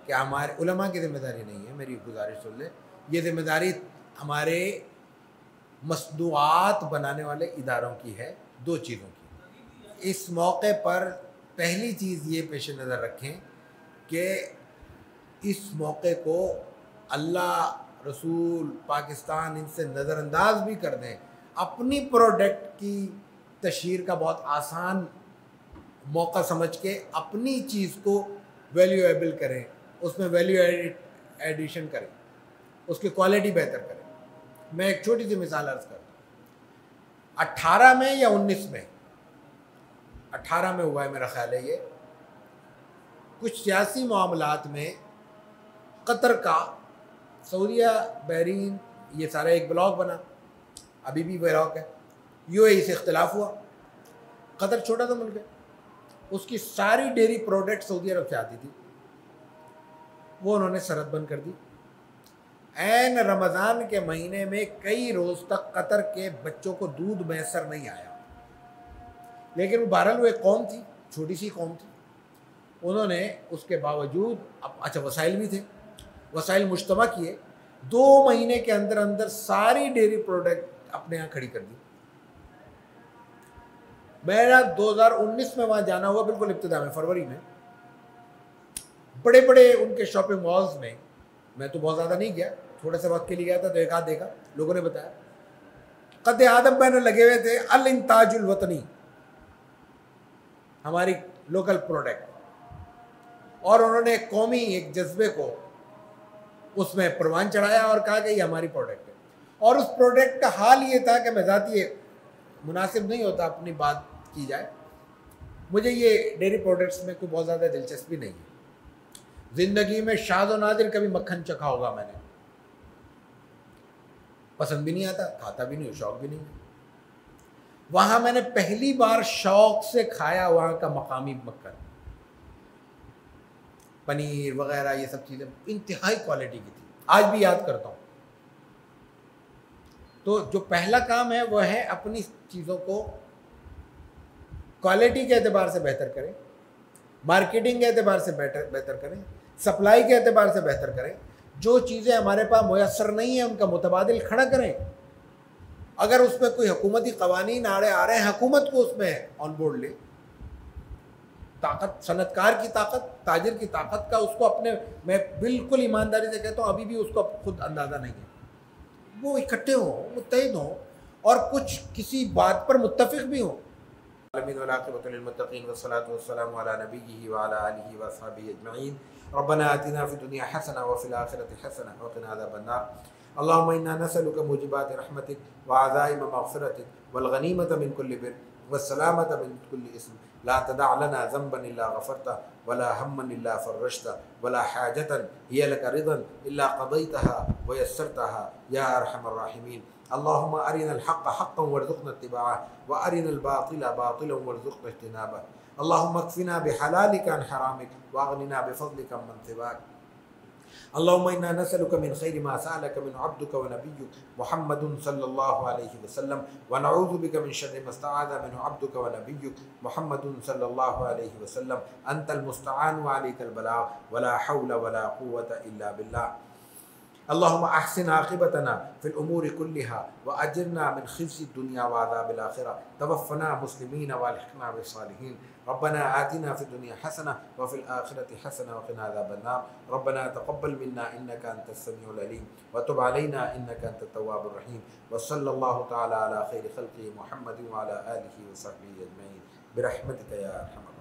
کہ ہمارے علماء کی ذمہ داری نہیں ہے، میری گزارش سن لیں، یہ ذمہ داری ہمارے مصنوعات بنانے والے اداروں کی ہے، 2 چیزوں کی۔ اس موقع پر پہلی چیز یہ پیش نظر رکھیں کہ اس موقع کو اللہ، رسول، پاکستان ان سے نظر انداز بھی کر دیں، اپنی پروڈکٹ کی تشہیر کا بہت آسان موقع سمجھ کے اپنی چیز کو ویلیویبل کریں، اس میں ویلیو ایڈیشن کریں، اس کی کوالٹی بہتر کریں۔ میں ایک چھوٹی سی مثال عرض کرتا ہوں، 18 میں یا 19 میں، 18 میں ہوا ہے میرا خیال ہے، یہ کچھ سیاسی معاملات میں قطر کا سعودیہ، بحرین، یہ سارا ایک بلاک بنا، ابھی بھی بلاک ہے، یو اے ای سے اختلاف ہوا۔ قطر چھوٹا سا ملک ہے، اس کی ساری ڈیری پروڈکٹ سعودی عرب سے آتی تھی، وہ انہوں نے سرحد بند کر دی۔ عین رمضان کے مہینے میں کئی روز تک قطر کے بچوں کو دودھ میسر نہیں آیا، لیکن بہرحال وہ ایک قوم تھی، چھوٹی سی قوم تھی، انہوں نے اس کے باوجود اچھا وسائل بھی تھے، وسائل مجتمع کیے، 2 مہینے کے اندر اندر ساری ڈیری پروڈکٹ اپنے یہاں کھڑی کر دی۔ میرا 2019 میں وہاں جانا ہوا، بالکل ابتدا میں، فروری میں، بڑے بڑے ان کے شاپنگ مالز میں، میں تو بہت زیادہ نہیں گیا، تھوڑے سے وقت کے لیے گیا تھا تو ایک آدھ دیکھا، لوگوں نے بتایا قد آدم بہن لگے ہوئے تھے، الانتاج الوطنی، ہماری لوکل پروڈکٹ، اور انہوں نے قومی ایک جذبے کو اس میں پروان چڑھایا اور کہا کہ یہ ہماری پروڈکٹ ہے۔ اور اس پروڈکٹ کا حال یہ تھا کہ میں ذاتی مناسب نہیں ہوتا اپنی بات کی جائے، مجھے یہ ڈیری پروڈکٹس میں کوئی بہت زیادہ دلچسپی نہیں ہے، زندگی میں شاذ و نادر کبھی مکھن چکھا ہوگا میں نے، پسند بھی نہیں آتا، کھاتا بھی نہیں، شوق بھی نہیں۔ وہاں میں نے پہلی بار شوق سے کھایا وہاں کا مقامی مکھن، پنیر وغیرہ، یہ سب چیزیں انتہائی کوالٹی کی تھی، آج بھی یاد کرتا ہوں۔ تو جو پہلا کام ہے وہ ہے اپنی چیزوں کو کوالٹی کے اعتبار سے بہتر کریں، مارکیٹنگ کے اعتبار سے بہتر کریں، سپلائی کے اعتبار سے بہتر کریں، جو چیزیں ہمارے پاس میسر نہیں ہیں ان کا متبادل کھڑا کریں۔ اگر اس میں کوئی حکومتی قوانین آ رہے ہیں، حکومت کو اس میں آن بورڈ لے، طاقت، صنعت کار کی طاقت، تاجر کی طاقت کا اس کو اپنے، میں بالکل ایمانداری سے کہتا ہوں ابھی بھی اس کو خود اندازہ نہیں ہے، وہ اکٹھے ہوں، متحد ہوں، اور کچھ کسی بات پر متفق بھی ہوں۔ والعاقبۃ للمتقین والصلاۃ والسلام علی نبیہ وعلی آلہ وصحبہ اجمعین۔ ربنا آتنا فی الدنیا حسنہ وفی الآخرۃ حسنہ وقنا عذاب النار۔ اللهم انا نسألك موجبات رحمتك وعزائم مغفرتك والغنیمۃ من كل بر والسلامۃ من كل اسم لا تدع لنا ذنبا الا غفرته ولا هما الا فرجته ولا حاجة هي لك رضا الا قضيتها ويسرتها يا ارحم الراحمين۔ اللهم ارنا الحق حقا وارزقنا اتباعه وارنا الباطل باطلا وارزقنا اجتنابه۔ اللهم اكفنا بحلالك عن حرامك واغننا بفضلك عمن سواك۔ اللهم انا نسألك من خير ما سألك من عبدك ونبيك محمد صلى الله عليه وسلم ونعوذ بك من شر ما استعاذ منه عبدك ونبيك محمد صلى الله عليه وسلم۔ انت المستعان وعليك البلاغ ولا حول ولا قوة الا بالله۔ اللهم احسن عاقبتنا في الامور كلها واجرنا من خزي الدنيا وعذاب الاخره، توفنا مسلمين والحقنا بالصالحين۔ ربنا آتنا في الدنيا حسنة وفي الآخرة حسنة وقنا عذاب النار۔ ربنا تقبل منا إنك أنت السميع العليم وتب علينا إنك أنت التواب الرحيم، وصلى الله تعالى على خير خلقه محمد وعلى آله وصحبه أجمعين برحمتك يا أرحم الراحمين۔